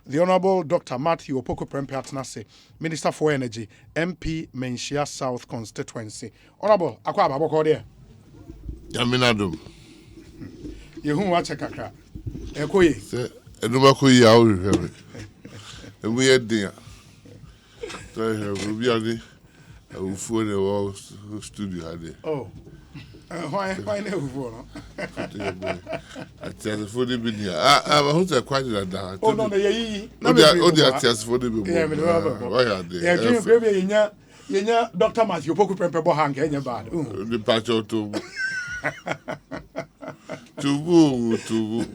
the Honourable Dr. Matthew Opoku Prempeh, Minister for Energy, MP Menchia South Constituency. Honourable, akwa baboko there. Yaminadum. Yehu wache kakra. Ekoye. Se edumako yi awu hwebe. Emu ye dia. So we are the ufu ne wo studio ade. Oh. Why ne ufu no? Atiase for the bidia. Ah, who say quite that. Oh no, ye. O the atiase for the bidia. Yeah, me no. Why are they? Yeah, dream baby yenya Dr. Matthew Opoku Prempeh bo hang enya bad. The patch to to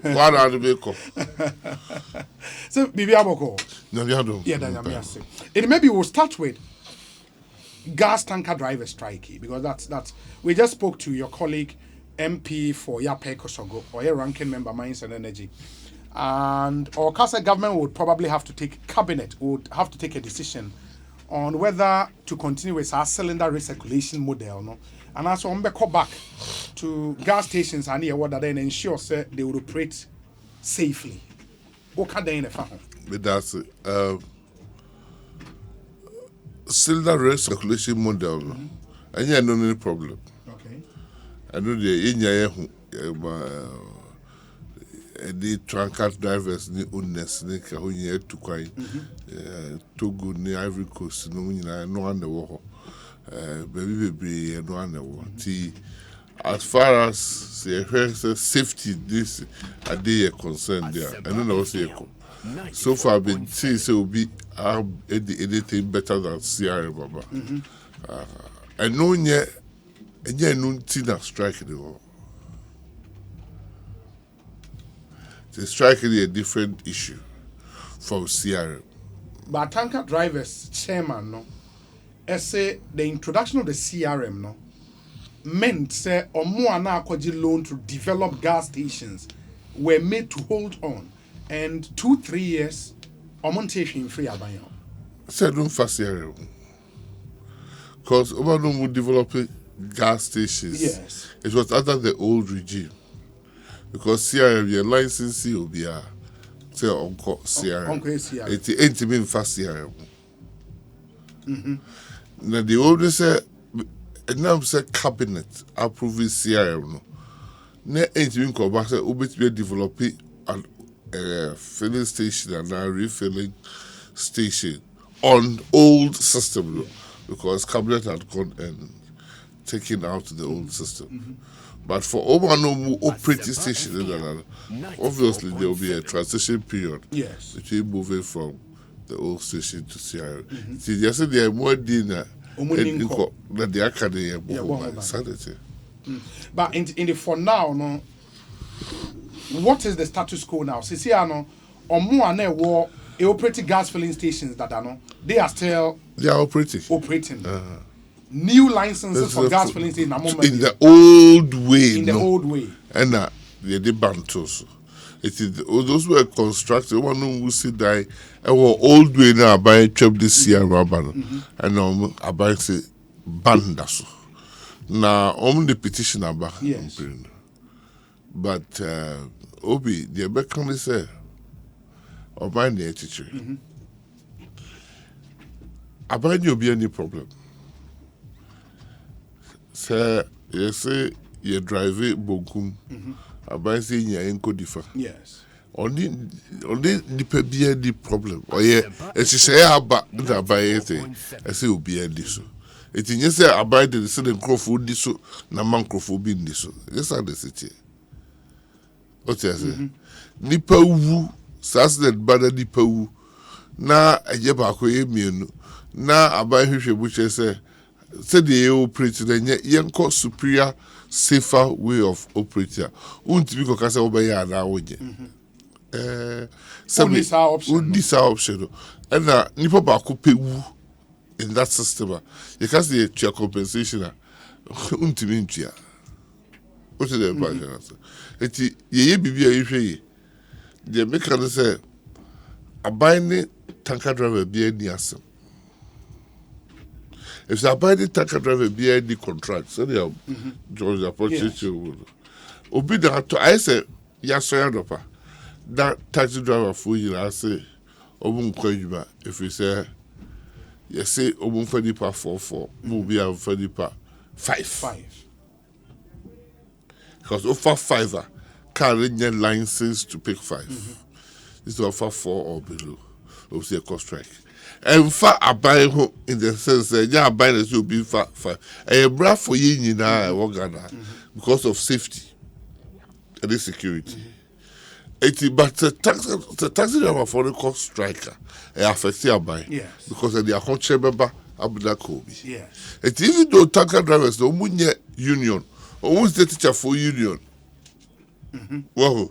what are the beko? So bibi aboko. No, we don't. Yeah, that it maybe we'll start with gas tanker driver strike because that's we just spoke to your colleague MP for Ekosiisen or a ranking member Mines and Energy, and our Kasa government would probably have to take a decision on whether to continue with our cylinder recirculation model, no, and also on the back to gas stations and here what then ensure they will operate safely. What can they in the farm? But that's cylinder recirculation model, and you no any problem. Okay. I know the the truck drivers ni owners ni ka ho nya to kwan Togo ni Ivory Coast no nyina no ande wo baby no ande wo ti as far as safety this are they concerned there I don't know say so far been see say will be anything better than CRM baba I know nya no tina strike the war. The strike is a different issue from CRM. But tanker drivers chairman no, say the introduction of the CRM no meant say omo na akwaji loan to develop gas stations were made to hold on, and 2-3 years omontation free abanyo. Say don't fast CRM because Obama would develop gas stations. Yes, it was under the old regime. Because CRM, your licensee will be say Uncle CRM. It's intimate fast CRM. Now the older say, now say cabinet approving CRM. No, now intimate come back say we developing a filling station and a refilling station on old system, no, because cabinet had gone and taken out the old system. But for Omanomu operating station, obviously there will be a transition period between moving from the old station to CRM. See, they said they are more dinner than the academy sanity. But in the for now, no, what is the status quo now? See, no, Omo and operating gas filling stations that are no, they are operating. New licenses for gas filling stations in the old way. In the old way. And they did bantos. It is those were constructed. One who see die. Our old way now by chop this year rubber. And I buy say bandaso. Now the petition about. Yes. But Obi the become say or buy the teacher. I buy you be any problem. Sir, you say you drive it Bokum. I say you ain't differ. Yes. Only the problem. Oh yeah, as you say about that by anything, I say will be a disso. It is just say about the certain crowfood disso, na man crowfood bin disso. Yes, are the city. What you say? Nipa wu, sas that bad nipa wu. Na ajeba ko yemienu. Na abai hwehwe buche say. Say the operating the superior, safer way of operating. Until we can say obey na oje. This option. And nipa ba ko pay in that system. You can see a compensation. Until we ntia. What is the question? Eti ye bibi a yehwe. The make say abai tanker driver be any asem. If I buy the tanker driver be any contract, so they are George approach you. Obi that I say yes, that taxi driver for you, I say Obun Kwenjuma, if we say, you say Obun Fedipa 4, will be a Fedipa 5. Because offer 5 can't get license to pick 5. This is offer 4 or below. Obviously, a cost strike. And far a buy home in the sense that yeah, buy the will be 5. A bra for you now, because of safety and security. But the taxi driver for the cost striker affects your buy because they are contract member Abuda Kobe. Yes. And even though tanker drivers no munye union, almost the teacher for union. Wow.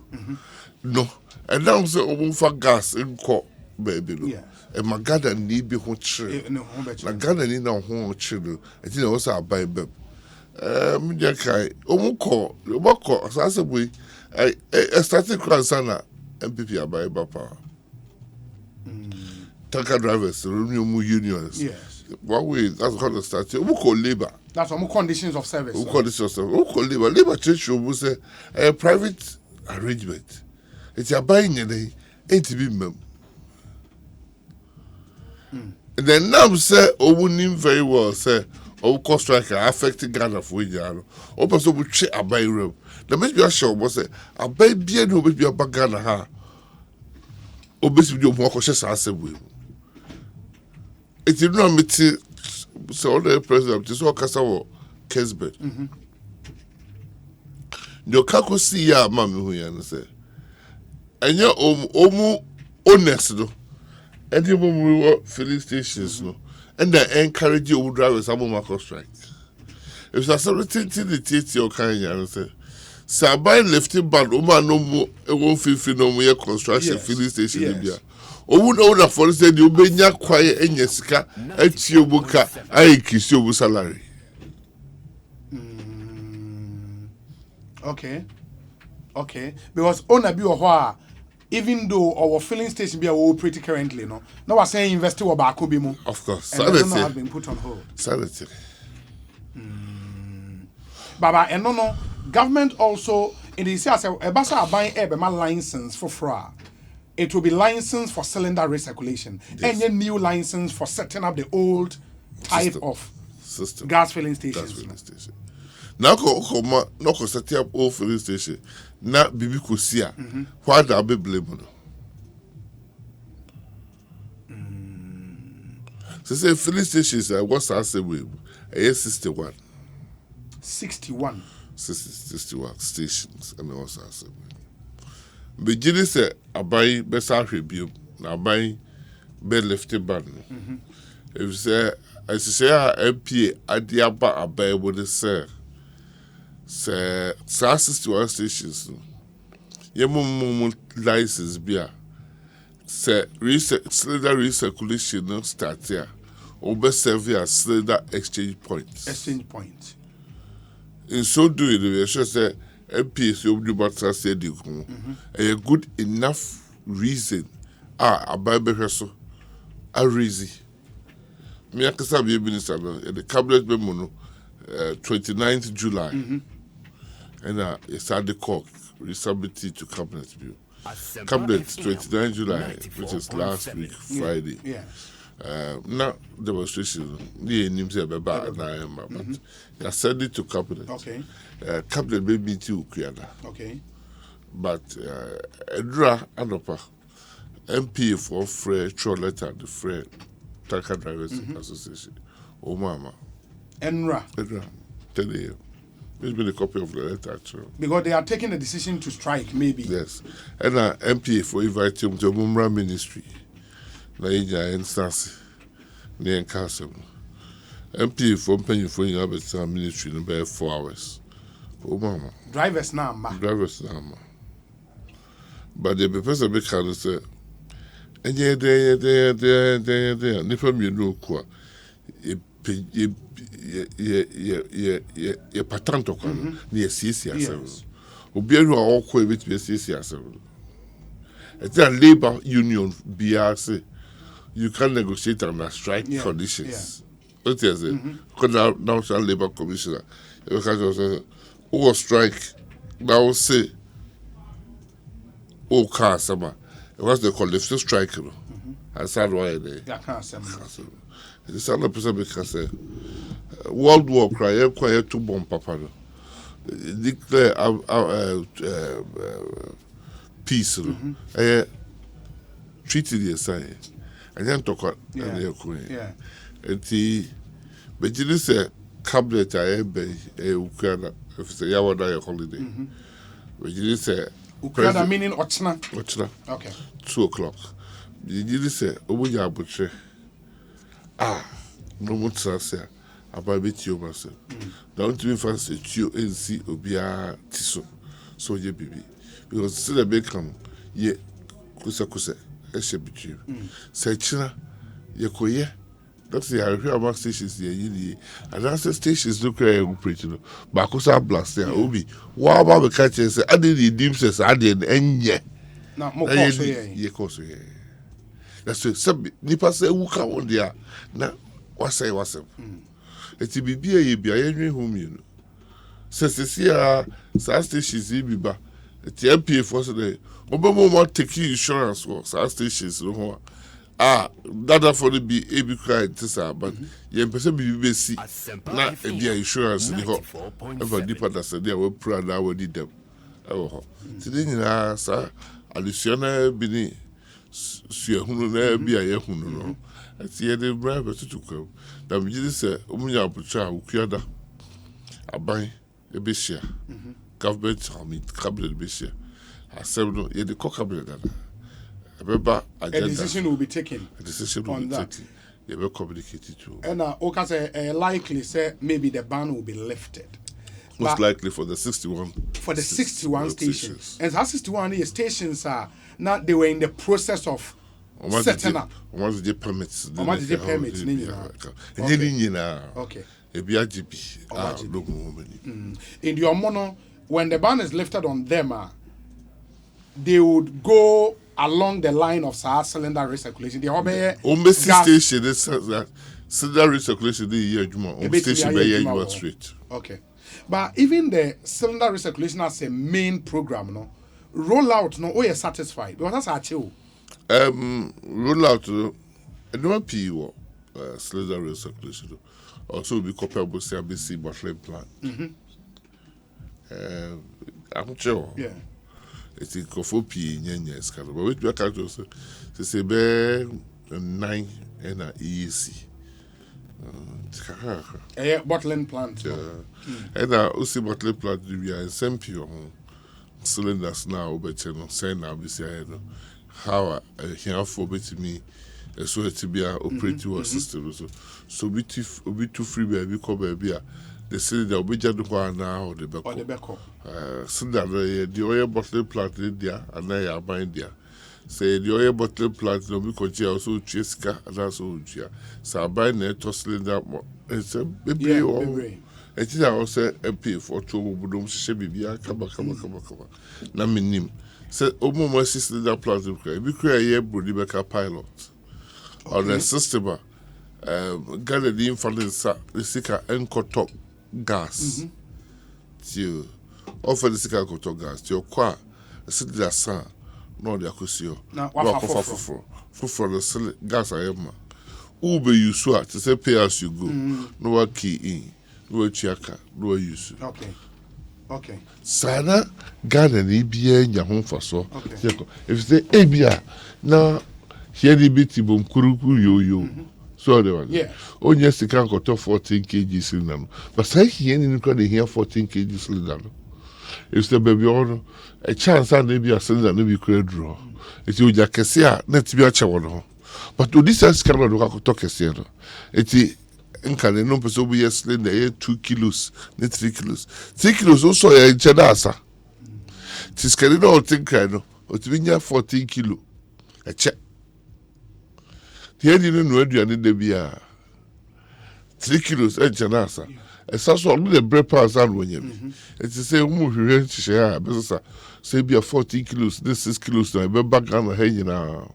No. And now say for gas in court, baby. Yes. And my Ghana need be home children. My Ghana need no home children. I think also I buy them. Media kai. Omoko. As I said, I started Kransana MPP buy power. Tanker drivers, renew unions. Yes. One way that's how to start. Omoko labor. That's some conditions of service. Conditions of service. Omoko labor. Labor change will say a private arrangement. It's a buying a day. Ain't to be mem. And then now say, wouldn't very well say, cost striker affecting Ghana for Ghana. Or person would check a buy room. The must be a show was say, a buy beer no be a Ghana ha. Obviously, you more cautious as a way. It is not me to say all the president, it's all Casawa Kesbet. You can't see ya, mammy, who you say. And you're honest, though. And you will filling stations, no. And they encourage you drivers some of strike. If there's something to the tea your kind, you say, so buy lifting band, no more, it won't feel no more construction filling station in India. Or would order for instance, you be not quiet and Jessica, at your book, I kiss your salary. Okay. Because on a bill, even though our filling station be operating currently, no we're saying invest or back be more. Of course, and sanity have been put on hold. Sanity. Baba, and no, government also in the say a basa buying a license for fraud. It will be license for cylinder recirculation and a new license for setting up the old type of system gas filling stations. Now no set up old filling station. Na bibi kosia. Why da be blame? So say filling stations what's I say we 61. 61 stations and what's I say. Beginning say abai be sa hwebiem na abai be lifted ban. If say as say MP adiaba abai would say 61 stations. You mum license beer. Say cylinder recirculation no start here. Obe serve as cylinder exchange points. In so doing, we should say MPs you do but say a good enough reason. A Bible so a reason. Me akasa be minister the cabinet memo 29th July. And it's at the court, resubmitted to cabinet bill. Cabinet 29 July, which is last week, Friday. Now demonstration, the names are about but they send it to cabinet. Okay. Cabinet may meet you, Kiana. Okay. But Edra Anopa, MP for Free Troll Letter, the Free Tanker Drivers Association. Oh, Mama. Edra. 10 a.m. It's been a copy of the letter, actually. Because they are taking a decision to strike, maybe. Yes. And MP for inviting him to Mumra Ministry. Naija instance. Near Castle. MP for paying for your ministry in about 4 hours. Oh, Mama. Drivers now, But the person be kind of say, and yeah, there. Nifam you know, kwa. Ye patanto kwa ni esisi asem. Obi enu a okwa bit be esisi asem. It's a labor union BRC. You can negotiate under strike conditions. What is it? Because National Labor Commissioner, you can say, "Oh, strike." Now say, "Oh, car sama." What's they call left strike? aside why they I can't say. it's not a person because World War cry quiet to bomb papa declare peace treaty the sign and then talk about yeah and the but you say cabinet I be Ukraine if say ya wada your holiday but you say Ukraine meaning ochna okay 2 o'clock you say obuya abutre no more say about bit you myself don't even fancy you and see obia tiso so ye baby because still the big come ye kusa eshe bitu say china ye koye that's the area about stations ye yini and that's stations look operate no ba kusa blast ya obi wa ba be catch say ade the dim says ade enye na mo course ye course ye that's so nipa say wu ka won dia na wasay eti bibia ye bia ye nwe home you know sesisia sa stations yi biba eti MPA for so dey obemo mo take insurance for sa stations no ho data for the be ebi cry tisa but ye person be si na e bia insurance ni ho ever deeper that say dey we proud that we did them ho today nyina sa additional bi ni suahunu na bia ye hunu no eti ye dey brave to come da bi say omunya abucha ukuada aban ebeshia government cabinet ebeshia assemble ye the cabinet that remember a decision will be taken on that they will communicate it to and okay likely say maybe the ban will be lifted most likely for the 61 stations and that 61 stations are now they were in the process of setting up once the permits okay in your mono when the ban is lifted on them they would go along the line of cylinder recirculation. The station is cylinder recirculation the year station by straight. Okay. But even the cylinder recirculation as a main program, no rollout, no, we are satisfied because that's our chill. Rollout, no PO cylinder recirculation also be comparable to CBC bottling plant. I'm sure. Yeah. It's a coffee pee scale, but we do can't also say be 9 and a EAC. Bottling plant. And also bottling plant we are SMP cylinders now, but you know, say now we say how here for me so it be a operating system so we too free baby come baby the cylinder will be just one now the back cylinder the oil bottling plant there and I are buying there say the oil bottling plant no be continue also cheska and also so buy net cylinder it's a baby it is also MP for two budum she bibia kaba na minim say omo cylinder plant be create here body back pilot on the system Ghana the influence the sika enkoto gas to offer the sika enkoto gas to kwa cylinder san no the akosio na for the gas ayema ube use to say pay as you go no wa key in no chiaka no use okay sana Ghana ni bia nya ho faso if say ebia na here the biti bom kuruku yo so the one onye sika nkoto 14 kg cylinder but say here ni nko dey here 14 kg cylinder if the baby on a chance and maybe a cylinder no be create draw it you ja kese a net bi a chewo no but to this is kind of nkoto kese no it nkane no person be cylinder 2 kilos 3 kilos 3 kilos also ya chedasa tiskari no think no otibinya 14 kilo a check here didn't know aduane de bia 3 kilos e janasa esa so no the bread pass and when you it say mu hwehwe hye a besasa say bia 14 kilos this 6 kilos na be back and he nyina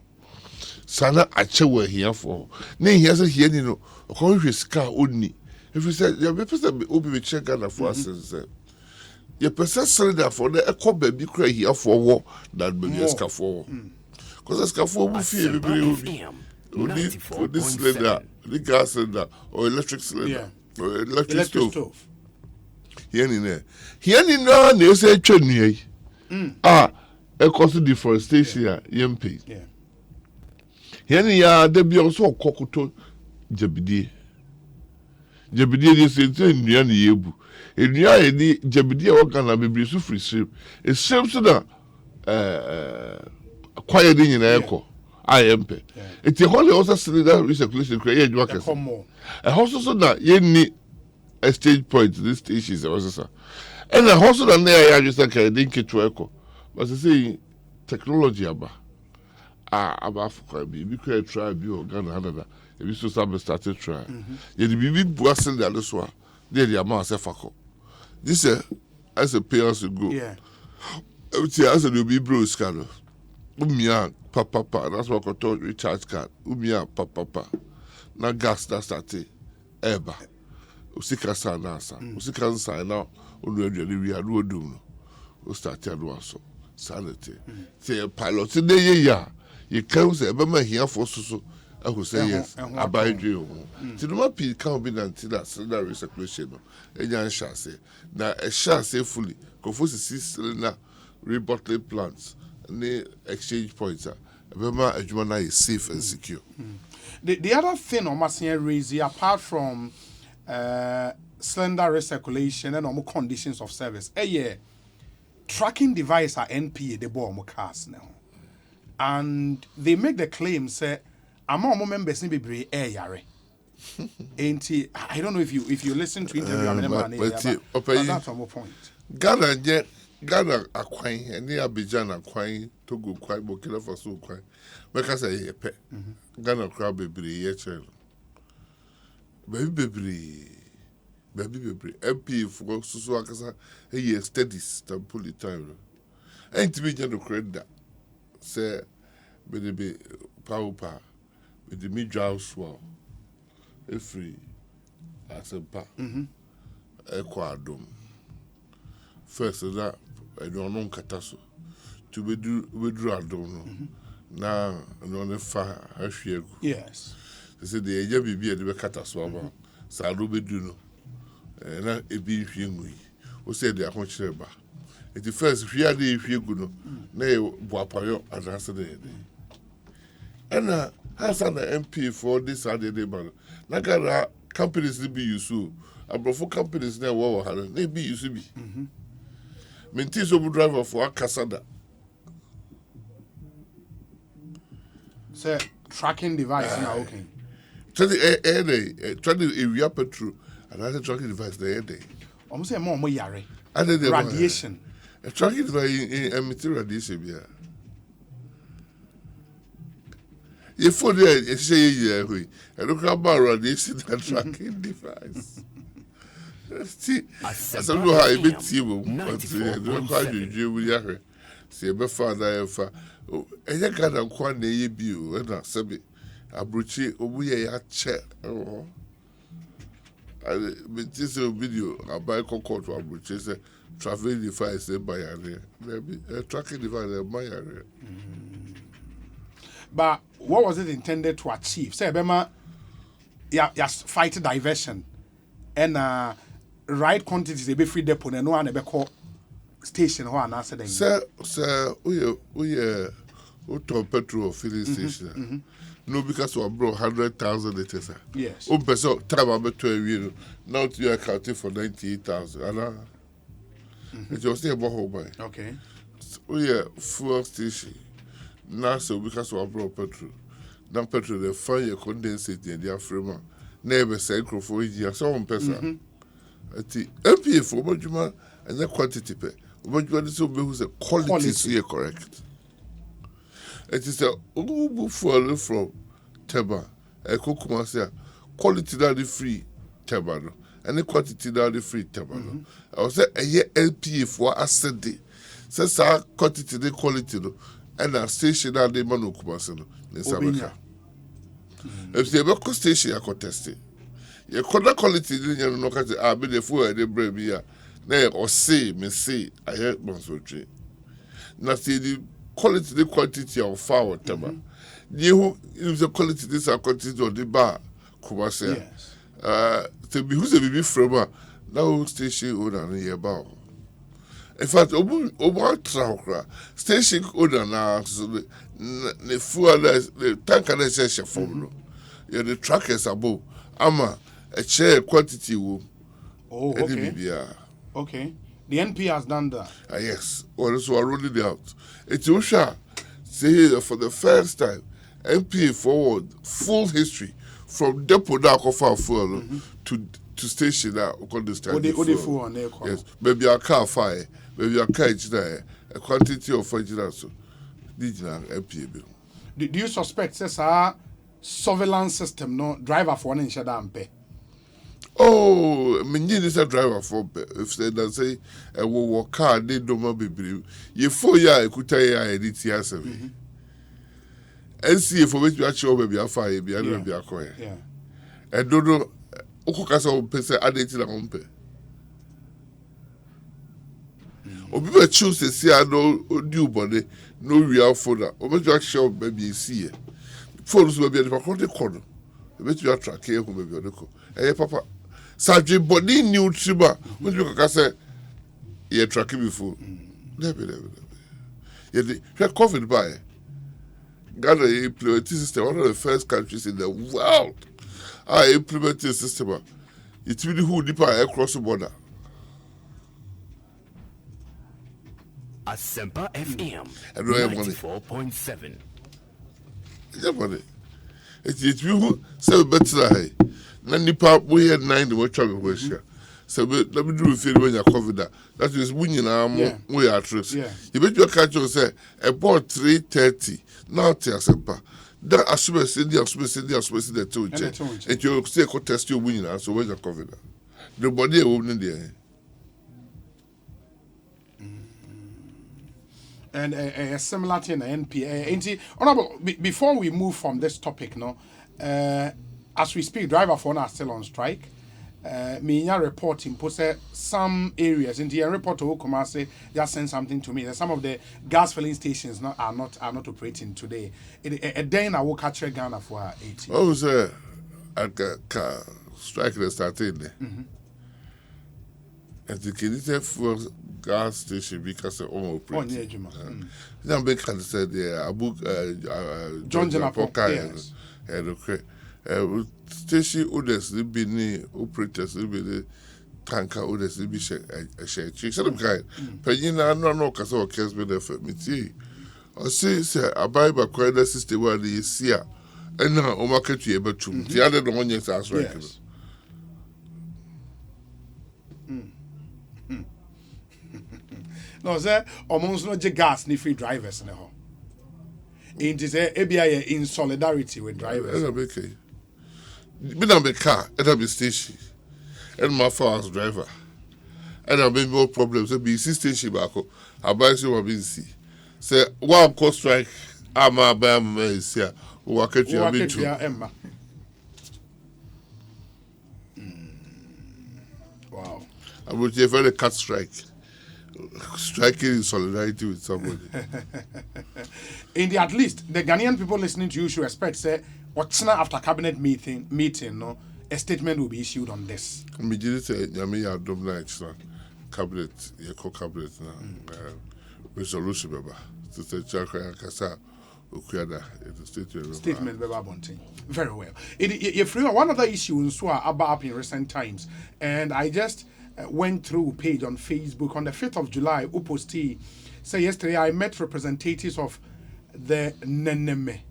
sana achewe here for na here say here ni no ko hwehwe sika onni if you say you be person obi be check Ghana for us say you person cylinder for the ekoba bi kra here for war that be sika for because sika for bu fie be Only cylinder, the gas cylinder, or electric cylinder, or electric stove. Here in there. Here in there, they say Chenny. Ekosiisen deforestation, yempe. Here in there, there be also cocoto jabidi. Jabidi is in Nian Yebu. In Nian, Jabidi organ be so free ship. It seems that quiet in echo. I am. It's a whole also cylinder recirculation create workers. A house so that you need exchange point this station is also. And a house that there just like I didn't get to echo. But I say technology about Africa be create try be organ another. If you so started try. You the baby bossing the other one. There the amount of fako. This as a payers to go. Yeah. Everything as a be bro scandal. Umia papa, that's what I told recharge card. Umia papa. Na gas that started. Eba. Usika sana asa. Usika sana now. Unready we are doing. We started also. Sanity. Say pilot today ya. You can't say Bama here for so. I will say yes. I buy you. To the map can't be until that cylinder recirculation. A young chassis. Now a chassis fully. Confuse 6 cylinder rebottling plants. The exchange points are Bema is safe and secure. The other thing on Marcia raise apart from cylinder recirculation and more conditions of service, tracking device are NPA the ball cars now. And they make the claim say among members in be yare. Ain't I don't know if you listen to interview but that's one more point. Ghana Aquine, and near Abidjan Aquine, Togo quite Burkina Faso quite. Because I pet Ghana crab baby, child. Baby, MP for Susuakasa, a year studies, pull it time. Ain't to be general credit, say, baby, power, with the mid jaw swell, a free, as a pa, a quadrum. First of that, I don't know Kataso. To withdraw, I don't know. Now, I don't know if I share. Yes. They said the AJ be at the Kataso. So I do be do no. And I be young. Who said they are much about. At the first, if you are the if you go, nay, Wapayo, and answer the day. And has an MP for this Saturday, but Nagara companies to be used to. I brought companies there, they be used to be. Mentis of driver for Casada. Say tracking device now okay. Try the area petrol and other tracking device the day. Almost say more yare. Radiation. A tracking device in emitting radiation. Yeah. If for the say I look about radiation and tracking device. See, I don't know how I met you, but I don't quite you with your see a father. And you got a quite a view, and I said, I brought you over a chair. I made this video about Concord to Abuche, traveling device by a tracking device by area. But what was it intended to achieve? Say, Bema, fight diversion and right quantities they be free depot and no one ever call station or an answer. Sir, we top petrol filling station. No, because we brought 100,000 liters. Yes. So time about 12 years. Now you are accounting for 98,000. It was still about whole buy. Okay. We fuel station. Now so because we brought petrol. Now petrol they find your condensate in their frame. Never say for years. So one person. The MPA for Bojuma and the quantity pay. Bojuma is so quality is correct. It is a Ubu fuel from Teba, a Kukumasia, quality that is free Tebano, and the quantity that is free Tebano. I was a year LPA for a city. Says our quantity the quality, and a station that they manukumasano in Sabaka. If they were station, I contest it. You could quality in no country. I be the fool they bring me here. Nay, or say, me say, I heard Monso tree. Now, see the quality of foul, whatever. You use the quality this are quantity on the bar. Kumasi. Yes. To be who's a baby from now station owner near bow. In fact, Obu Traukra, station owner now, so the fuel, the tank and the session for the trackers above. Ama, a chair quantity room. Oh, okay. Okay. The NP has done that. Yes. Well, so I rolled it out. It's Usha. Say for the first time, NP forward full history from depot now for fuel to station now. Yes. Maybe a car fire. Maybe a car engineer. A quantity of engineers. So, NP. Do you suspect says our surveillance system no driver for one in Shadampe? Oh, me is a driver for if they don't say a war car, they don't be. You 4 years, I could tell you, I did here. And see for which you actually maybe a fire, be a coin. Yeah. And don't know, Okasa Pesa added to the home pay. Or people choose to see no new body, no real photo, or maybe you actually maybe see it. Photos will be at the corner. The best you are tracking, who may be on the call. Hey, Papa. Surgery body new triba. When you can say, you're tracking before. Never. Yet, you're covered by Ghana implemented system, one of the first countries in the world. I implemented a system. It's really who deeper across the border. Asempa FM 94.7. Yeah, money. It's you say better. Na nipa we had 9 we travel we share. So let me do with when you cover that. That is when you know we are trust. You bet you catch you say about 3:30. Now tell Asempa. That assume say the two check. And you say ko test you win so when you cover that. The body will in there. And a similar thing, NPA. Honorable, before we move from this topic, no, as we speak, driver phone are still on strike. Me reporting post some areas in the report to Okomase just sent something to me that some of the gas filling stations are not operating today. Then I will catch a Ghana for 80. Oh, sir, I got strike that started there. And the Kenita for gas station because of all operating. Then big can say there Abu John Janapoka, yes. And okay. Station owners they be operators they be tanker owners they be share. So them kind. Penina no cause our case be there for me see. I say abai ba kwenda system where they see and now o market you able to. The other the one yes as right. No, sir, almost no gas ni free drivers in the home. It is a in solidarity with drivers. Okay. Me na be car, and be station, and my father's driver, and I be more problems. So be station back. I buy you be see. Say one cost strike. I'm a bam here. Who catch you be true. Wow. I would say very cut strike. Striking in solidarity with somebody. At least the Ghanaian people listening to you should expect say what's now after cabinet meeting, no, a statement will be issued on this. Me did say Yami Adom cabinet, cabinet now. Resolution baba. To say Chakra Kasa Ukuada statement baba Bonting. Very well. One other issue in Swa about in recent times, and I just went through a page on Facebook on the 5th of July. Uposti say yesterday I met representatives of the Neneme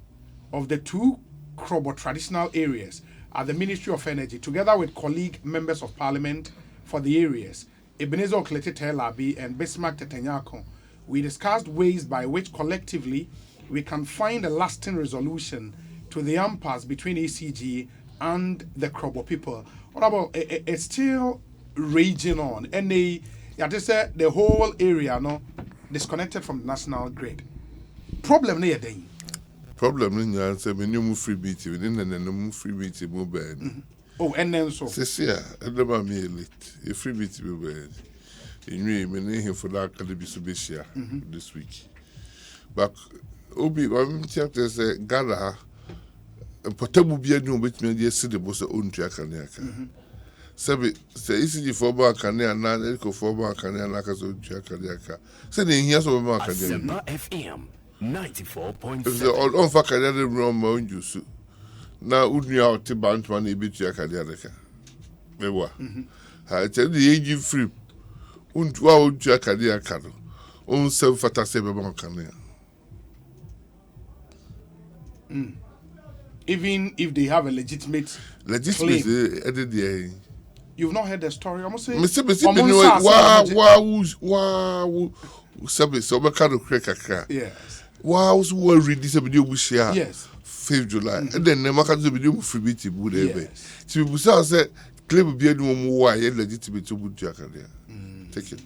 of the two Krobo traditional areas at the Ministry of Energy, together with colleague members of Parliament for the areas, Ebenezer Oklete Telabi and Bismarck Tetenyako. We discussed ways by which collectively we can find a lasting resolution to the impasse between ACG and the Krobo people. What about it's still raging on, and just say the whole area disconnected from the national grid. Problem near day. Problem in your answer when you move free beat within and then move free beat move bad. Oh, and then so. Say, I never me late. A free beat move bad. In me, many him for that can be Subisia this week. But Obi, I'm to say, Ghana, and potable beer new with me, dear city was own Jacaniaca. Sabi, say, easy for Bacania, Nan, Eco for Bacania, Nakas of Jacaniaca. Sending years of Marcania. FM 94.7. If the old Facania room, moan you. Now, would you out to bounce money beat Jacaniaca? They were. I tell the age free. Und wow, Jacaniaca. On self fantasy about Cania. Even if they have a legitimate claim. You've not heard the story. I must say. Wow. So we can't crack a car. Yes. Wow, so read this video we share. Yes. 5th July. And then never can do video free meeting. Yes. So we say claim be no more legitimate to put Jack there. Take it.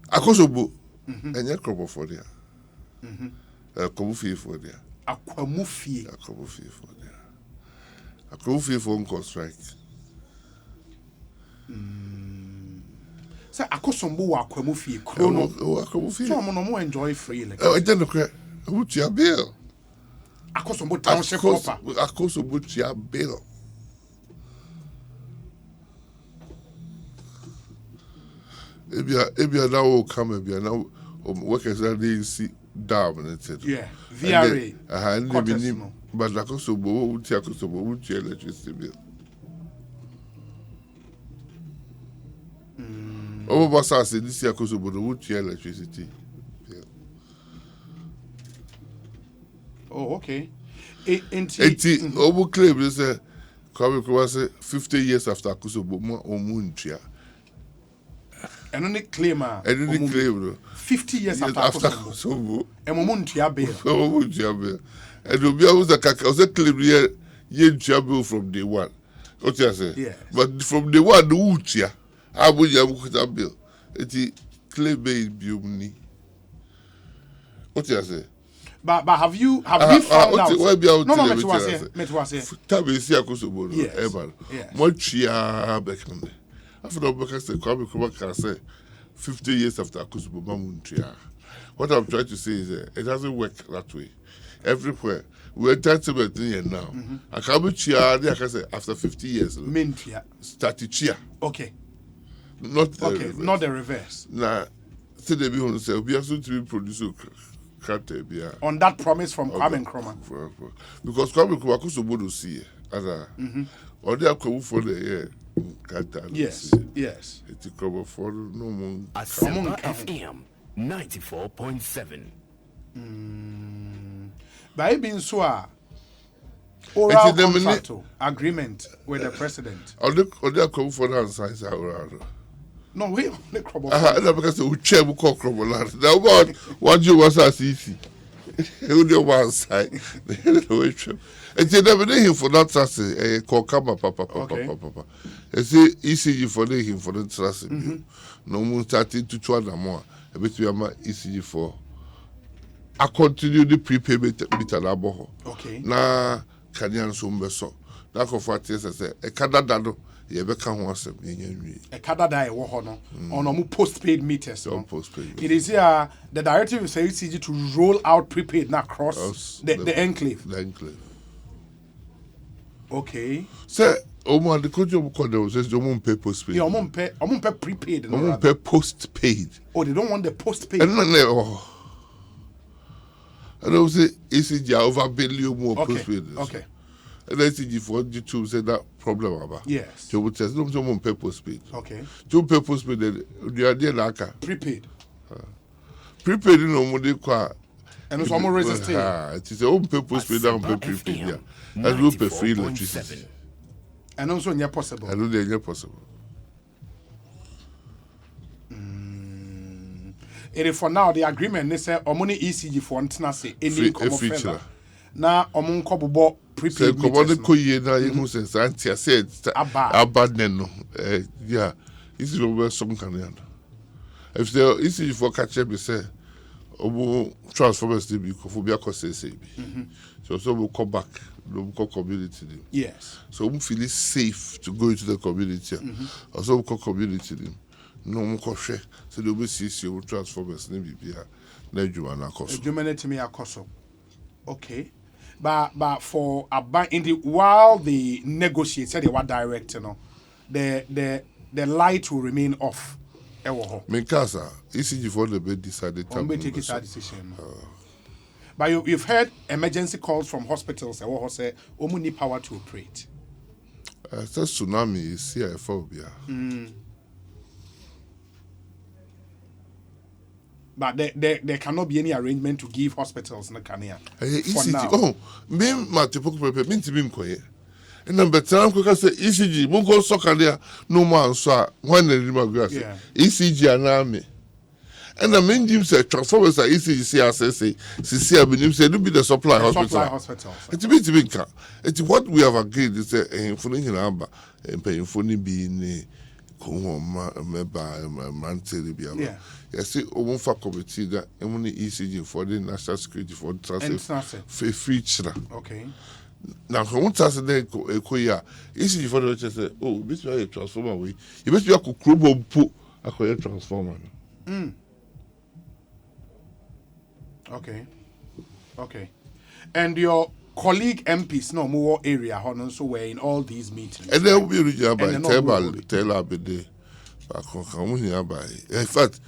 Akosobo. And your crop for there. Akomufi for there. Akomufi for there. Akomufi for on strike. Say Akosombo wa Akomufi krono. Akomufi. So I'm no enjoy free like. I don't know. What's your bill? Akosombo township proper. Akosombo your bill. If you now will come and be now workers that they see down and said, yeah, VRA. But Akosombo would take your electricity bill. Over Bassa said this year Akosombo would your electricity bill. Oh, okay. 80 over claim is a 50 years after Akosombo or Munchia. And only claimer. And only claim 50 years after Akosombo. And Momuntia bill. And the bill was a claim ye bill from day one. What you say? Yes. But from day one, the Uchia, I would have that bill. It's claim bill. What you say? But have you found out? No, Metwase. Tabi si Akosombo. Yes. Mochia bekande. After the because the Kwame can say 50 years after Akosombo Mamuntia. What I'm trying to say is it doesn't work that way. Everywhere. We're entitlement here now. I can't be chia, I can say after 50 years. Mintia. Started chia. Okay. Not the not the reverse. Now, say they be on say we are soon to be producing. On that promise from Kwame Nkrumah. Because Kwame Nkrumah Akosombo do see or they are coming for the year. Yes. It's cover for no more. FM 94.7. By being so oral contract agreement with the president. Or they are coming for the science around. No, we only crop. Because we chair we call crop land. Now what you was as easy. Only one side. And they never need him for that trust. Call Kama papa. And say ECG for him for the trust. No more 30 to 200 more. A bit we are ECG for. I continue the prepayment with an abo. Okay. Na Canadian Sumbeso. That of what I say. A Canada. You be can once a Canada on postpaid meters. Postpaid. It is here the directive is ECG to roll out prepaid now across the enclave. The enclave. Okay. Say, the country of Kodo says you won't pay postpaid. Yeah, pay prepaid. Won't pay postpaid. Oh, they don't want the postpaid. And I don't say ECG over billion more postpaid. Okay. And ECG for YouTube said that problem about. Yes. You would say no one pay postpaid. Okay. You pay postpaid. The idea like prepaid. Prepaid, you know, what they call. And it's almost resisting. It is own pay postpaid, don't pay prepaid. Yeah. And we pay free electricity. And also, it's possible. I know they're possible. It is for now the agreement. They say money ECG for say any feature. Now, kobo prepaid. So, come ko ye na you say Santia said abandon. Yeah, this is over some Canadian. If there ECG for catch up, say, transformers to be phobia cause say. So we'll come back. We'll call community. Yes. So we feel it's safe to go into the community. Also, we call community. No more share. So they'll be see transformers. na adwuma no akɔ so. Adwuma no timi akɔ so. Okay. But for while they negotiate, say they were direct, the light will remain off. Minkasa, ECG for the bed decided to take that decision. But you've heard emergency calls from hospitals. Say, need power to operate. It's a tsunami is here phobia. But there cannot be any arrangement to give hospitals in the Kenya. ECG. Oh, me Opoku Prempeh mean to be quiet. And then better I'm going to say ECG. Mungo Sokalia no man so when the demographic. ECG and army. And the main gym said transformers are ECG CSSA. CC Abinim said to be the supply hospital. It's a bit big. It's what we have agreed is a phone number and paying for being yeah. Yes, own for committee that only ECG for the national security for free children. Okay. Now, for 1 Saturday, ECG for the say, oh, this way a transformer way. You must be a crumble put a transformer. Okay. And your colleague MPs no more area so we're in all these meetings. And they'll be regional by tell our day. In fact,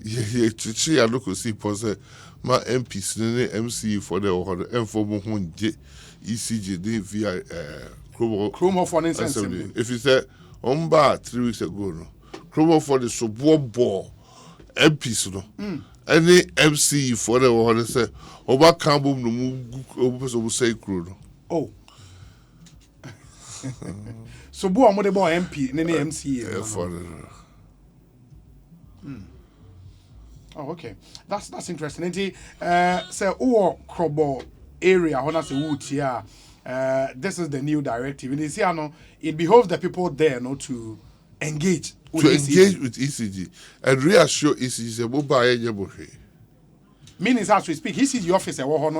I look to see pose my MPs MC for the informal ECG via Chrome for instance. If you say on bar 3 weeks ago, no Chrome for the suburb MPs no. Any MC for the one say over Campbell no move say crew. Oh. So bo amode bo MP any MC for Oh, okay. That's interesting. Say oh Krobo area hona say wood here. This is the new directive. And you see it behoves the people there to engage with ECG and reassure ECG mobile. Meaning as we speak, ECG office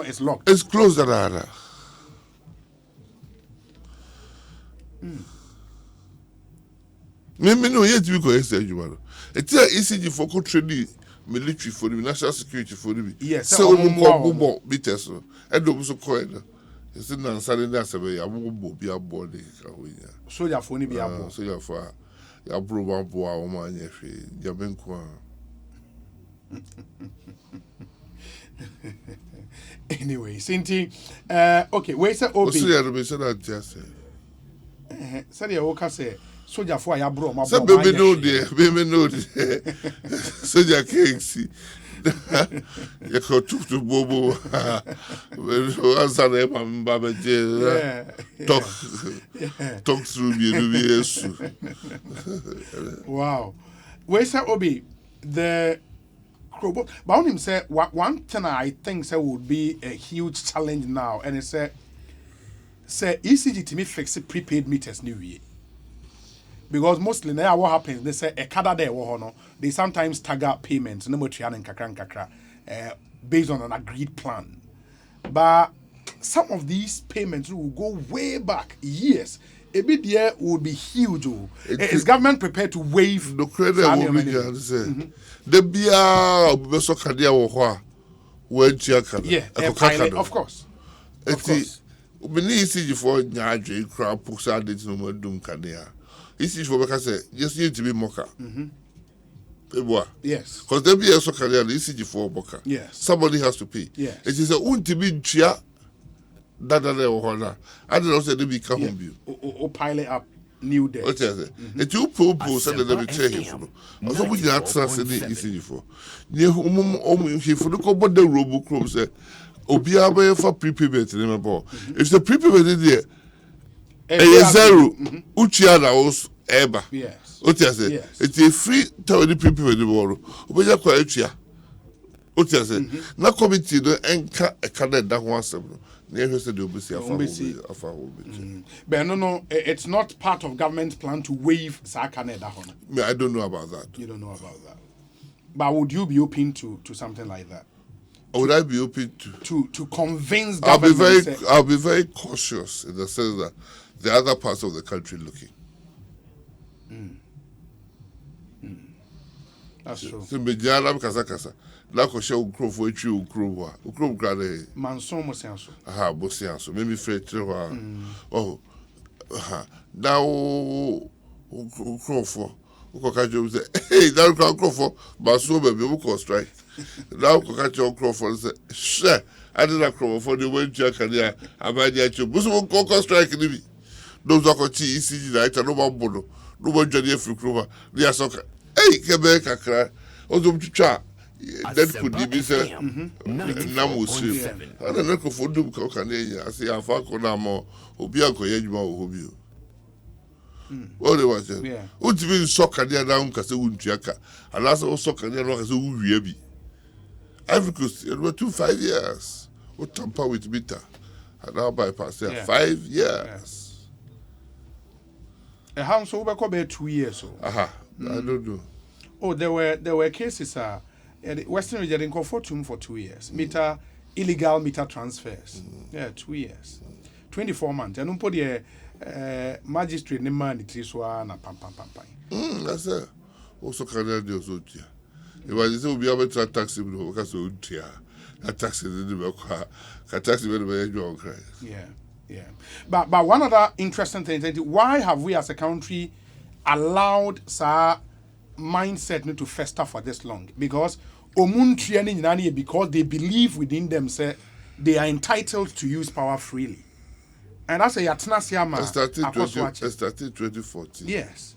is locked. It's closed at Me no yet we go ECG. It's ECG for training military for the national security for the yes. So we go meters. And those so coin. It's not Saturday that say I won't be a body. Soldier for ni be abo. So for ya bro one boy o man yefe ya benko. Anyway, Sinti okay, we say obi. So ya be say that just say. Say the oka say soldier for ya bro ma. Say baby no there. Soldier KC. You go to Bobo. Answer them, Baba J. Talk through me. Wow. Where's that Obi? The but on him said one thing I think would be a huge challenge now, and it's say ECG to me fix prepaid meters new year. Because mostly now what happens, they say a kada there they sometimes tag up payments no kakra based on an agreed plan. But some of these payments will go way back years. A bit there would be huge. Is government prepared to waive the credit will be the bia so kadia wo pilot, of course. We need ECG for nyaadwe crap pusa date no madum kadia. ECG for because just need to be mocha. Yes. Because there be a so career ECG for boka. Yes. Somebody has to pay. Yes. It is a untibi chia that or I don't know say they be come you. Or pilot up new day. What is it? It you pull send the be change for. Also we not trust any ECG for. Near he for look about the robo chrome say Obiaba for prepayment remember. If the prepayment there zero uchiana was eba. Yes. What you say? It's a free tell the people in the world. Obeja kwa etua. What you say? Na committee no enka e kada that one seven. Never said the afa. But no, it's not part of government's plan to waive Sakane that one. I don't know about that. You don't know about that. But would you be open to something like that? Would I be open to convince government? I'll be very cautious in the sense that the other parts of the country looking. That's true. So Mediana Kasa. na ko she ukro fo etwi ukro kra de Manson mo senso. aha bosia so maybe free tire ho oh now ukro fo uko ka jo say hey that ukro fo ba so be uko strike now uko ka jo ukro fo say she I did not crow for the way to career about the actual bush will strike in the those are tea easy night and no one bono no one journey free crover they are soccer hey Quebec a cry also to chat that could be said Namu sleep I don't know for do Canadian I say I found Conamo Obianco Yajma Hobio. What they was there? What do you mean soccer there down Casaun Jacka and also soccer there as a wee Ivory Coast it was 5 years. What tamper with bitter and now bypass there 5 years. A house over about 2 years so. Aha, I don't know. Oh, there were cases Western region for 2 years. Illegal meter transfers. Yeah, 2 years. 24 months. And put the magistrate ne man it is one na pam. That's it. Also Canada also tia. If I say we be able to taxi because so tia. A taxi Yeah. But one other interesting thing is why have we as a country allowed sa mindset to fester for this long? Because because they believe within themselves they are entitled to use power freely. And that's a yatna siama. It started 2014. Yes.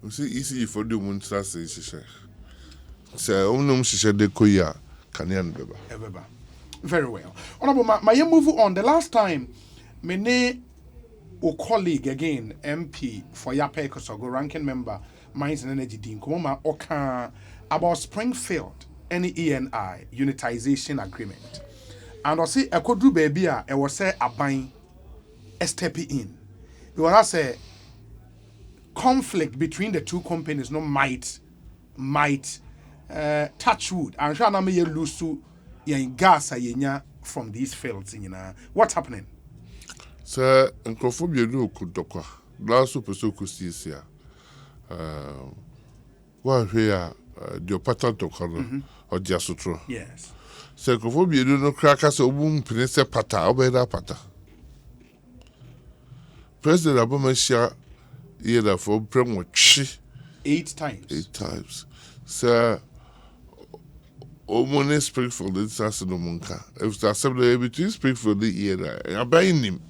You see easy for the moon translation. So, de koya Kanyan Beba. Very well. Honorable, my move on. The last time, my colleague again, MP for Yape Ekosiisen, ranking member, Mines and Energy Dean, Komoma Oka about Springfield, any ENI unitization agreement. And I say, I could do baby, I was say a buying a step in. Because I say conflict between the two companies no might touch wood and try to make you lose to gas from these fields. What's happening? Sir, and Crophobia no could docker. Last super so could see here. Well, here, the pattern to color or Jasutro. Yes. Sir, Crophobia no crackers or boom, Prince Pata, obey that pata. President Abomashia, either for Premwatch 8 times. 8 times. Sir, Omone Springfield in Sassano Monka. If the assembly between Springfield the year, I'm buying him.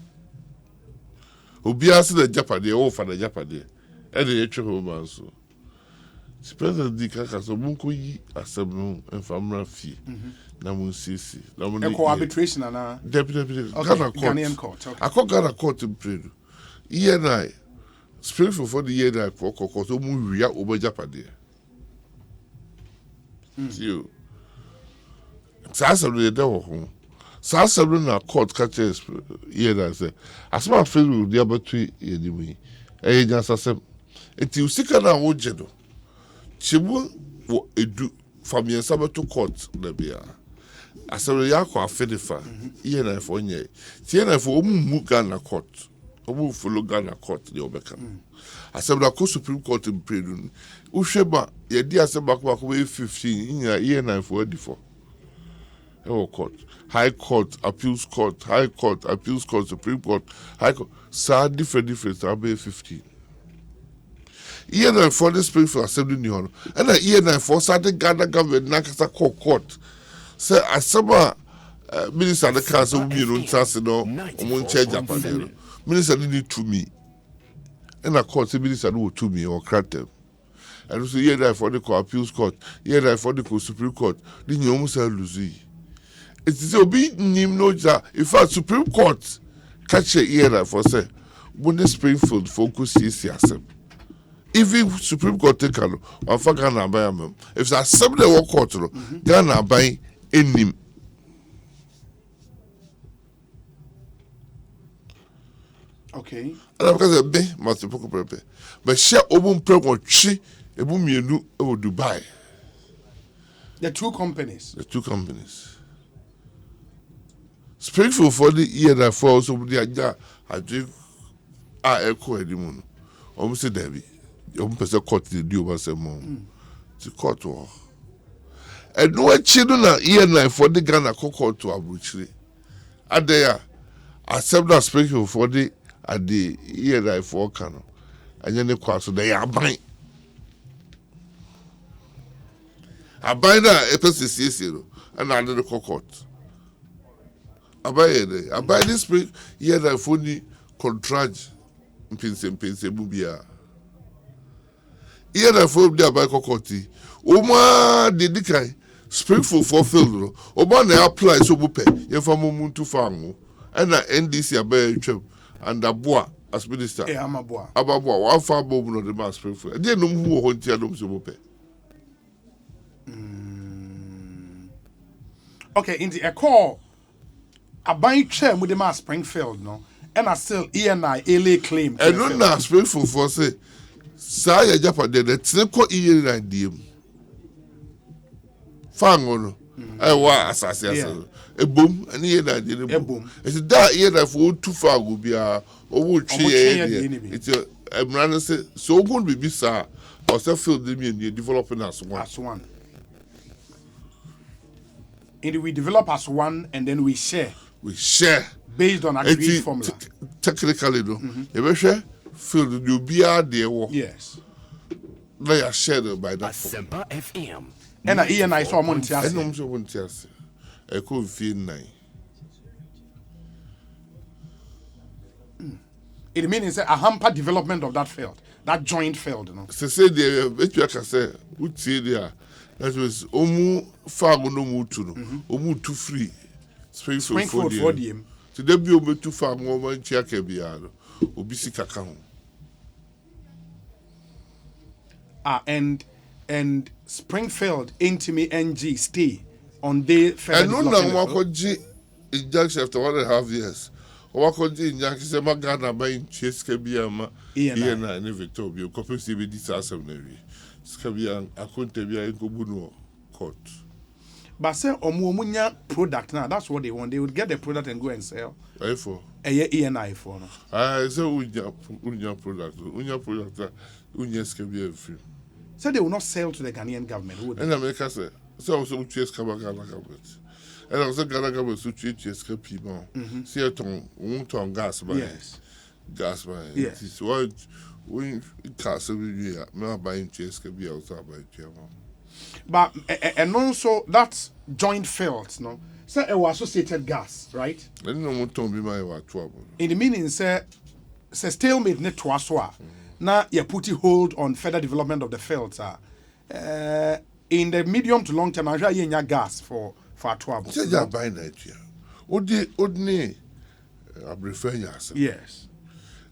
Obiasi the Japade, oh, for the Japade, and the actual home so. President Dikaka, so Munko assembly and family fee. Namun Sisi. Eco arbitration and Deputy Ghanaian court. I call Ghana court in Predu. ENI Springfield for the year that for Cocoto Muria over Japade. You. Sassably the devil. Sassably na court catches here that say, as my friend with the other 2 anyway. Eh, just as a you seek an old general. Chibu will do from your summer to court, the beer. As a Yako Fedifa, ENI for ye. Tiena for Mugana court. Omu follow Ghana court the Obekan. Assemble a Supreme Court in Predun. Usheba, ye dear Sabak way 15 in your ENI for 84. Oh, court, High Court, Appeals Court, High Court, Appeals Court, Supreme Court, High Court. Sir, different, I'll be 15. ENI for the Springfield Assembly New Honor. And the ENI for Saturday Ghana government, Nakasa Court. Sir, Asaba Minister of the Council will be in Sassino, Omun Japan. Minister didn't to me. And I called the minister who to me or cracked them. And also, ENI for the Appeals Court, ENI for the Supreme Court, then you almost lose it. It is a big name, no, in fact, Supreme Court catch a ENI for say, when the Springfield focus is yourself. Even Supreme Court take a look, or for Ghana by them. If there's somebody walk court, Ghana by any. Okay. And I'm going to be Opoku Prempeh. But share Obun Prempeh chi Ebu Mienu or Dubai. The two companies. The two companies. Springfield for the year that falls over the idea. I drink echo Edimon. Almost a Debbie. You almost a court the deal was a mom. to court wɔ and no children na ENI for the Ghana court to abuchiri adeya accept that speaking for the at the ENI for Kano and then the court so they are buying na FCC and under the court abai this spring ENI for the contract pinse bubia ENI for the abai court Oma de dikai Springfield for field Oba na apply so bupe ye fa momuntu fango and na NDC abai twem and aboa as minister amaboa wa fa bobu no de ma Springfield de no hu ho ntia dom so bupe okay in the call abai twem with the ma Springfield no and I still ENI LA claim and no na Springfield for say sa ya japa de tine ko ENI diem fango no wa asase asase ebom ani ye na de ebom it's that ye na for too far go bia owo twe it's emran say so go be sa or say field dem ye developing as one and we develop as one and then we share based on agreed formula technically no e be hwe field do bia de wo yes they are shared by that Asempa FM and ENI so monti ase enom so monti ase e ko fie 9 it means a hamper development of that field that joint field no say the etua ka say utie dia that was omu farm no mu tu no omu tu free Springfield for them to dey bi omu tu farm o man chia ka bia no obi sika ka ho and Springfield Intimi NG stay on the federal and no na wakoji injunction after 1.5 years wakoji injunction say magana ba in chase ka bia ma ENI na Victoria ko pe se be disasem na wi ska bia akonta bia ko bunu court but say omunya product now that's what they want they would get the product and go and sell for ENI for no say unya product unya ska bia free. So they will not sell to the Ghanaian government, would they? And America say, so also chase Ghana government. And also Ghana government so chase people. See a ton, on gas by gas by. Yes. What we cast every year, not buying chase can be outside by German. But and also that's joint fields, no. So it was associated gas, right? I don't know what to be my trouble. In the meaning, say stalemate net to us. Now you put a hold on further development of the fields. In the medium to long term, I'm sure you need gas for trouble. Say you buy that here. Odne, I prefer yes. Yes.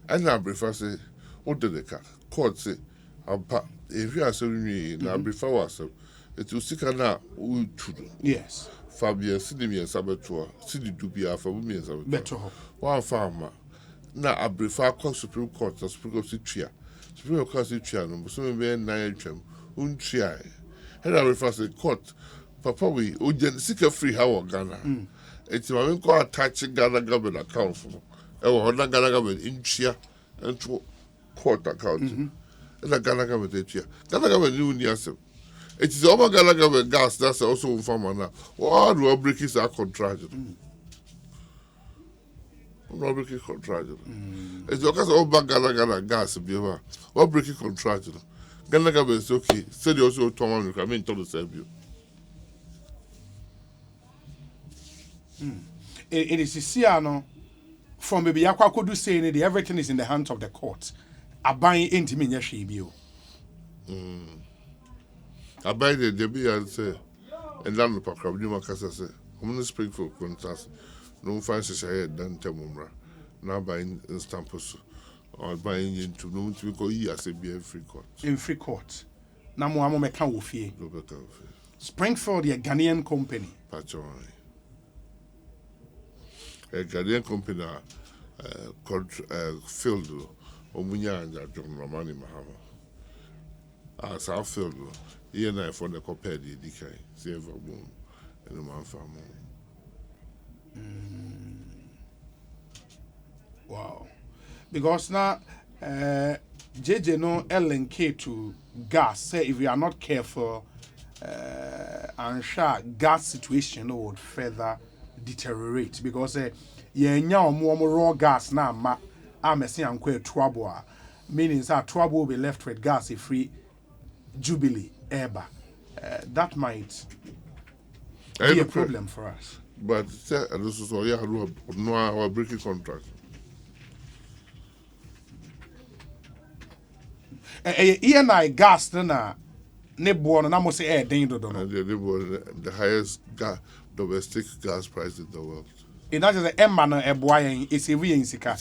And I prefer say, what did the car? Court say, if you are saying me, I prefer was it will seek na we to. Yes. Fabien, Sidi me and Sabatua, Sidi Dubia for me and Sabatua. Better. One farmer. Now I prefer call Supreme Court or Supreme Court Supreme Court no so me na twam untria and I prefer say court papa we o gen sika free how Ghana it's my go attach Ghana government account for e wo na Ghana government intria into court account and the Ghana government intria Ghana government you ni asem it is over Ghana government gas that's also farmer now what do break is our contract no breaking contract. It's because all bank Ghana gas be over. What breaking contract? Ghana government is okay. Said you also told me I mean to serve you. It is no from maybe Yakwa could do say everything is in the hands of the court. A buying into me yashibio. I buy the debut and say and then the pack of Numa Casa say, I'm going to speak for contrast. No fancy say done temumra. Now buying stampers or buying into no to go as a be free court. In free court. Now mo meka wo fie. Springfield the Ghanaian company. Patron. A Ghanaian company field omunya anja John Romani Mahama. As our field ENI for the compare the decay. See ever boom and the man farm. Wow. Because now JJ no LNK to gas. Say if we are not careful, I'm sure gas situation would further deteriorate because more raw gas now. I'm saying trouble, meaning that trouble will be left with gas if free jubilee ever. That might be a problem for us. But this is all you have no our breaking contract. ENI gas na born and I must say The highest domestic gas price in the world. In that is the Emma a boy is a we in Sika.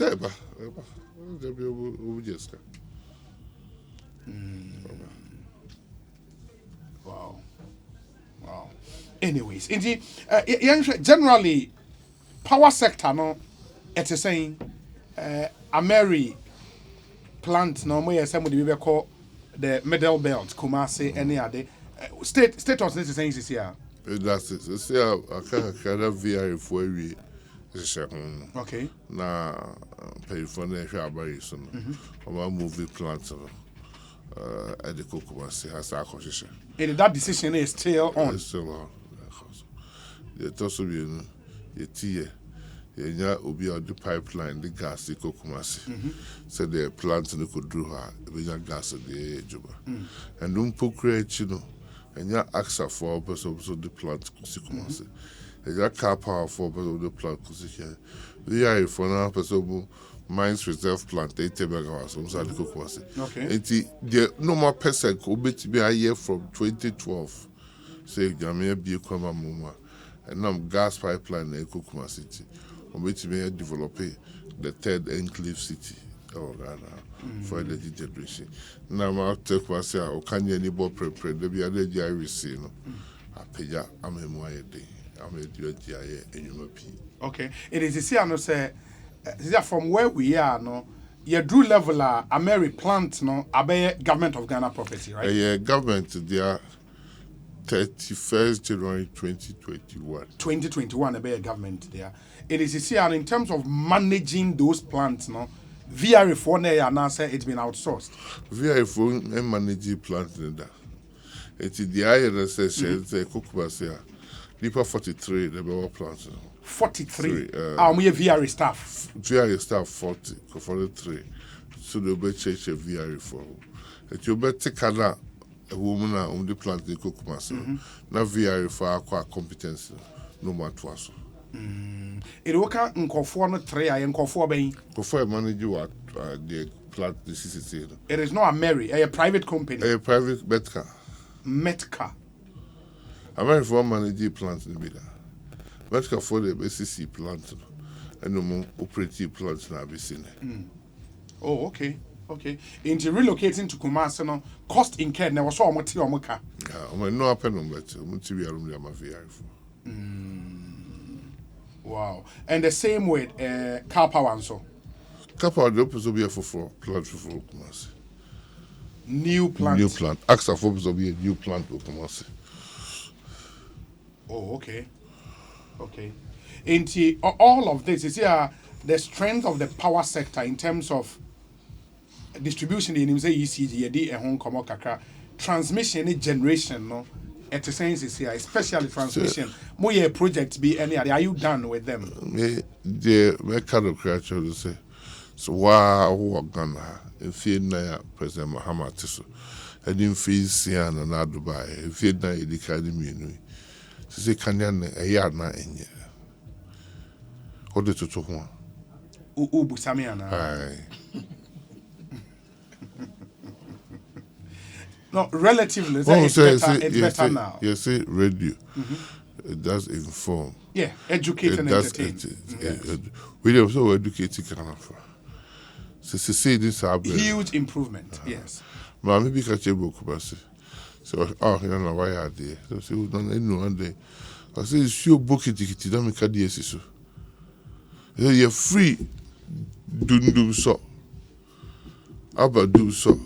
Wow. Wow. Anyways, indeed, generally, power sector, no, it's saying, Ameri plant, no more, somebody will call the middle belt, Kumasi, any other status, this is saying this year. That's it. See, I can't VR for we. Okay. Na pay for the Shabari, so no, movie plants at the Kumasi has our position. And that decision is still on. It's still on. It also be a tea. Yeah, will be on the pipeline, the gas, the Kumasi. So the plants could do her, we got gas at the age of and don't put create, you know, and ya axa for purpose of the plant Kumasi. And ya car power for purpose of the plant Kumasi. We are for now, person mines reserve plant, 80 megawatts, the Kumasi. Okay. And the normal person could be a year from 2012. Say, Jamia be a common mama. And now gas pipeline in Kokuma City. On which may develop the third enclave city for energy generation. Now I'll take myself or can you any more prepare? There be a lady I receive. I pay ya, I'm a more day. I'm a DIA and you okay. It is here no say from where we are no your drew level Ameri plant no abe government of Ghana property, right? Yeah, government there 31st January 2021. 2021 abe government there. It is here in terms of managing those plants no VR for now say it's been outsourced. VR for managing plants in that. It's the INSS say Kukubasia. Nipa 43 the power plants. 43. We have VR staff. VR staff 43. So the be change VR for. It you better take a woman on the plant in Kukumasi. Na VR for our competence no matter what. It will come in conform 3 and conform being. Before manage what the plant the CCC. It is not a Mary, a private company. A private Metka. Metka. American for manage plants in Bida. Metka for the BCC plant and no more operative plants now be seen. Oh, okay. Okay. Into relocating to Kumasi, no cost incurred. Never saw much or much. Yeah, no happen, but I'm to be a room there. My VR for. Wow. And the same with car power and so. Car power the opposite be for plant for Kumasi. New plant. New plant. Axa for be a new plant for Kumasi. Oh, okay. Okay. Into all of this is here the strength of the power sector in terms of distribution in ECG, home come kakra transmission and generation no at the sense is here, especially transmission. More project be any are you done with them? The kind of creature to say so wow Ghana if you na President Muhammad Tiso and in fees and na Dubai if you na the academy to say Kenyan a year na enye what the to one Ubu Samiana. No, relatively, it's better now. You see, radio, it does inform. Yeah, educate and entertain. We are so educated, kind of. So, see, this happen. Huge improvement, yes. But maybe catch a book, so, you know, why are they? So, see, we don't know one day. I say, it's your book, it don't make a deal, so. You're free, do so. Abba do so.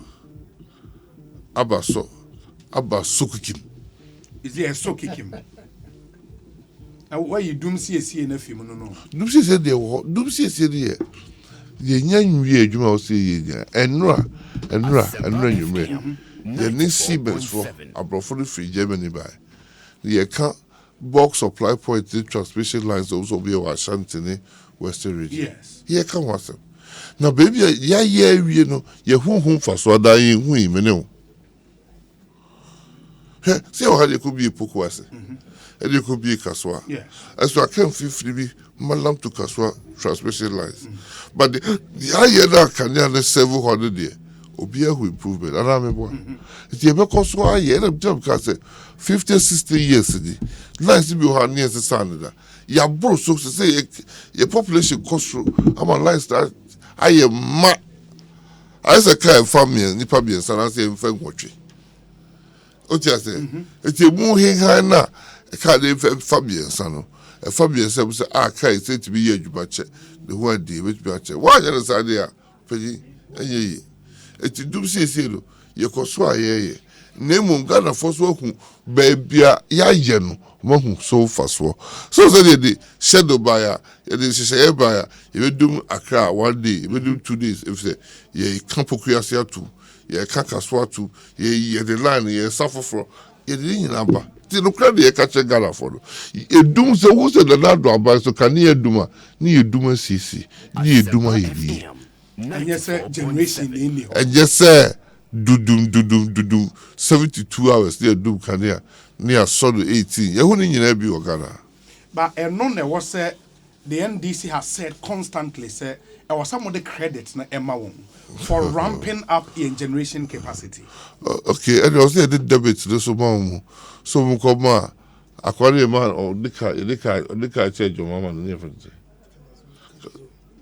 Abba sokikim. Is there a sokikim? Why you don't see in a film? No. Don't see said don't see there. The young we juma say and no you may. The next Siemens for abrofo free Germany by. The can't bulk supply point the transmission lines also be our Ashanti Western region. Yes. Here come what's up. Now baby you know, you who for so dying who you see how they could be a Pokwase. And you could be a Kaswa. Yes. And so I can't feel free Malam to Kaswa transmission lines. But the higher that can you 700 there. Obia who improvement. And I remember. It's a because why I end job because 50, 60 years ago. Lines to be on near the Canada. Ya bro, so to say, your population cost through. I'm a lifestyle. I am mad. I say, kind of family, Nipa be and I say, in fact, watch it. What you say? It's a moving high now. I can't even Fabian Sano. A Fabian said, I can't say to be here, you batch the one day, which batch. Why are you idea? Pretty, and ye. It's a doom say, you can swear, ye. Name Ghana for so baby, ya yen, one so fast for. So the shadow buyer, the share buyer, you will do a car 1 day, you will do 2 days. If they ye can't procure too, ye can't swat too, ye the line, ye suffer for, ye didn't number. The local ye catch a Ghana for you. Doom so who said the lad by so can ye duma, near duma CC, near duma ye. And yes, sir, generation in the And yes, sir. Do 72 hours near Doom Kania near Sodo 18. You wouldn't be Ghana. But none was said the NDC has said constantly, sir, there was some of the credits na Emma for ramping up in generation capacity. Okay, and I was there the debate this one. So Mukoma, Aquarium man or Nika change your mama and everything.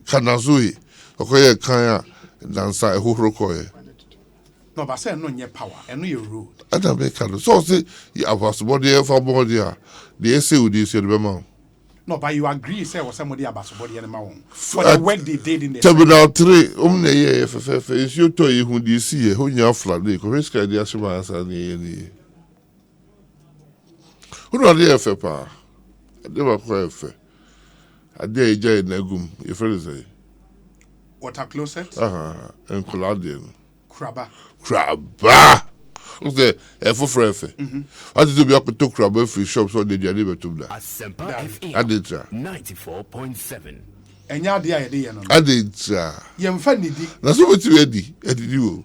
Kanazui, okay, Kaya, Dansa, who rokoye. No, but say no your power, and no your road. I don't make it. So say you have a body for body. The essay would you say the man. No, but you agree, say was somebody about somebody and my for the work they did in the Terminal 3, only FFF is you told you who do you see who you have flat. The risk idea Shima and who are the FFA? They were quite a day jay negum, if it is water closet, and Coladian. Crabba. What's the F for F? I did be up to crab free shops so they did never to that. I did, 94.7. And ya the idea, no. I did, Yam funny, that's what you ready. I did you.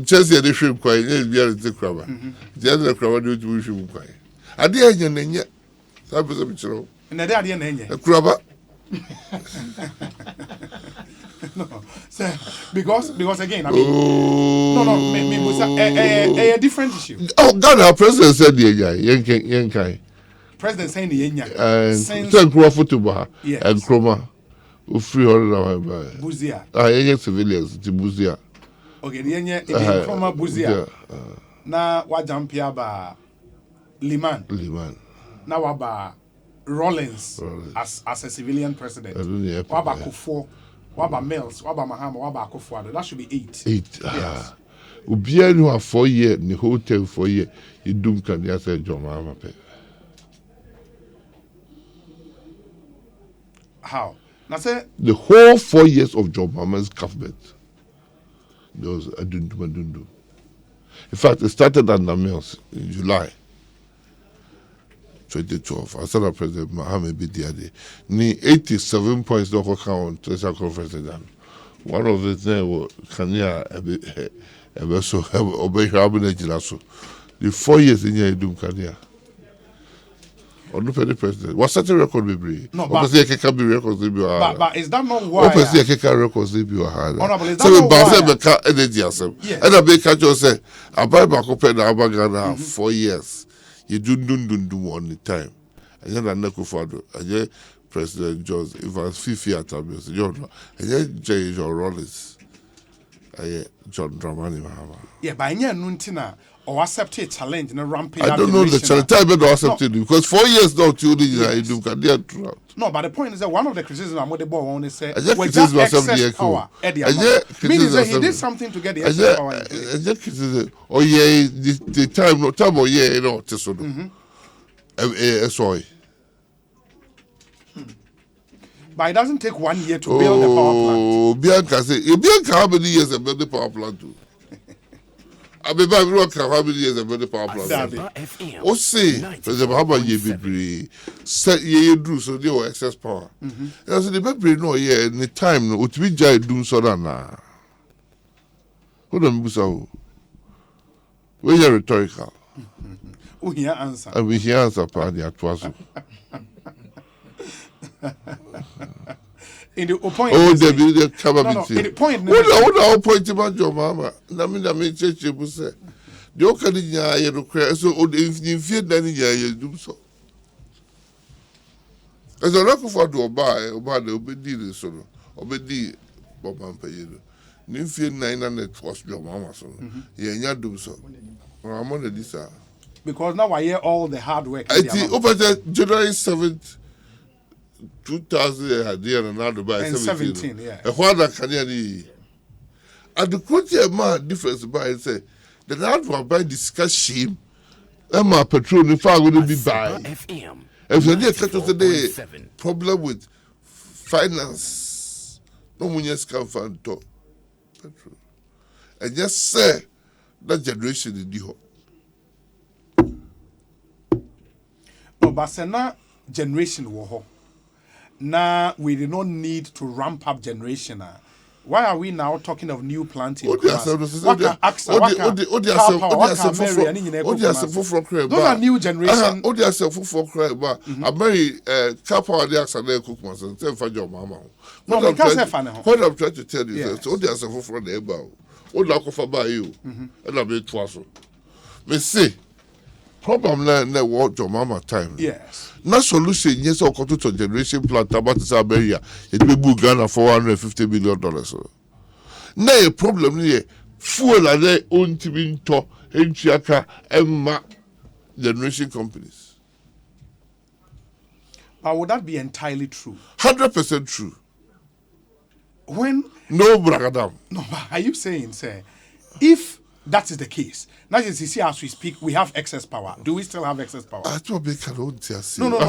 Chelsea the shrimp quiet, the crabber. The other crabber do to shrimp quiet. I did and yet. That was a bit wrong. And the idea, a crabber. No, sir, because again, I mean, no, a different issue. Oh, Ghana president said the Yankai. President saying the Yenya. And send Crawford to Baha and Chroma. 300 Buzia. Yenya civilians to Buzia. Okay, the Yenya, Chroma Buzia. Now, what Jampia ba Liman. Now, what Rollins as a civilian president. Waba Kufo, Waba Mills, Waba Mahama, Waba Kufuado. That should be 8. 8. Yes. Ubia no have 4 years in the hotel 4 years. You do can you say John Mama pay. How? Now say the whole 4 years of John Mama's government. There was a dundu. In fact, it started under Mills in July 2012. I said that President Mahama Bidiade. Ni 87 points don't count on Treasury Conference. One of the things was Kenya so obey Rabinet. The 4 years in here do Kenya. Or no president. What such a record be brave? No, but records be but is that not why? Records be Honorable, is that so not why? Basa energy yourself. Yes. And I make a just say, I buy back up and I 4 years. You do on the time. And then I never follow. And then President George Evans Fifi at Abios, and then J. John Rollins, John Dramani Mahama. Yeah, but any nuntina or accept a challenge in a ramping. I don't know the challenge. Time don't accept it because 4 years now, you do can they throughout. No, but the point is that one of the criticisms I'm the ball only say we just excess power. Meaning that he did something to get the excess power. Oh yeah, the time no time or yeah, you know, just so. Sorry. But it doesn't take 1 year to build the power plant. Bianca say, Bianca how many years to build the power plant too? I be back look how many years about the power plant. Asempa FM. O say, there's a how ye be set ye do so they were excess power. And I said the baby no yeah in the time no to be jai do so na. Hold on, Busa. Where you rhetorical? Oh, here answer. And we hear answer pa the atwaso. In the point. Oh, there be the capability. In the point. What point about your mama? Na me church you say. The okadinya ye no cry so if fear dan ye do so. As a local for do oba the obedi so no. Obedi Boban Payero. Ni fear 900 was your mama so. Ye nya do so. I'm on this. Because now I hear all the hard work. I think over January 7th 2000 idea and now by 17, yeah. And what that can you and the quality man difference by say the land will buy discussion and my petrol if I wouldn't be buy. FM. If you need to today problem with finance, no one else can find to petrol. And just say that generation in the home. Oh, but say na generation wo ho. Now we do not need to ramp up generation. Why are we now talking of new planting? Those are new generation. What I'm trying to tell you is that problem na what your mama time. Yes. Na solution yes or to generation plant about Siberia. It will be Ghana $450 million. Na a problem here. Fuel are they own to to Enchiaka Emma generation companies. But would that be entirely true? 100% true. When no bragadam. No, but are you saying, sir, if that is the case, now you see as we speak, we have excess power. Do we still have excess power? I don't make a No,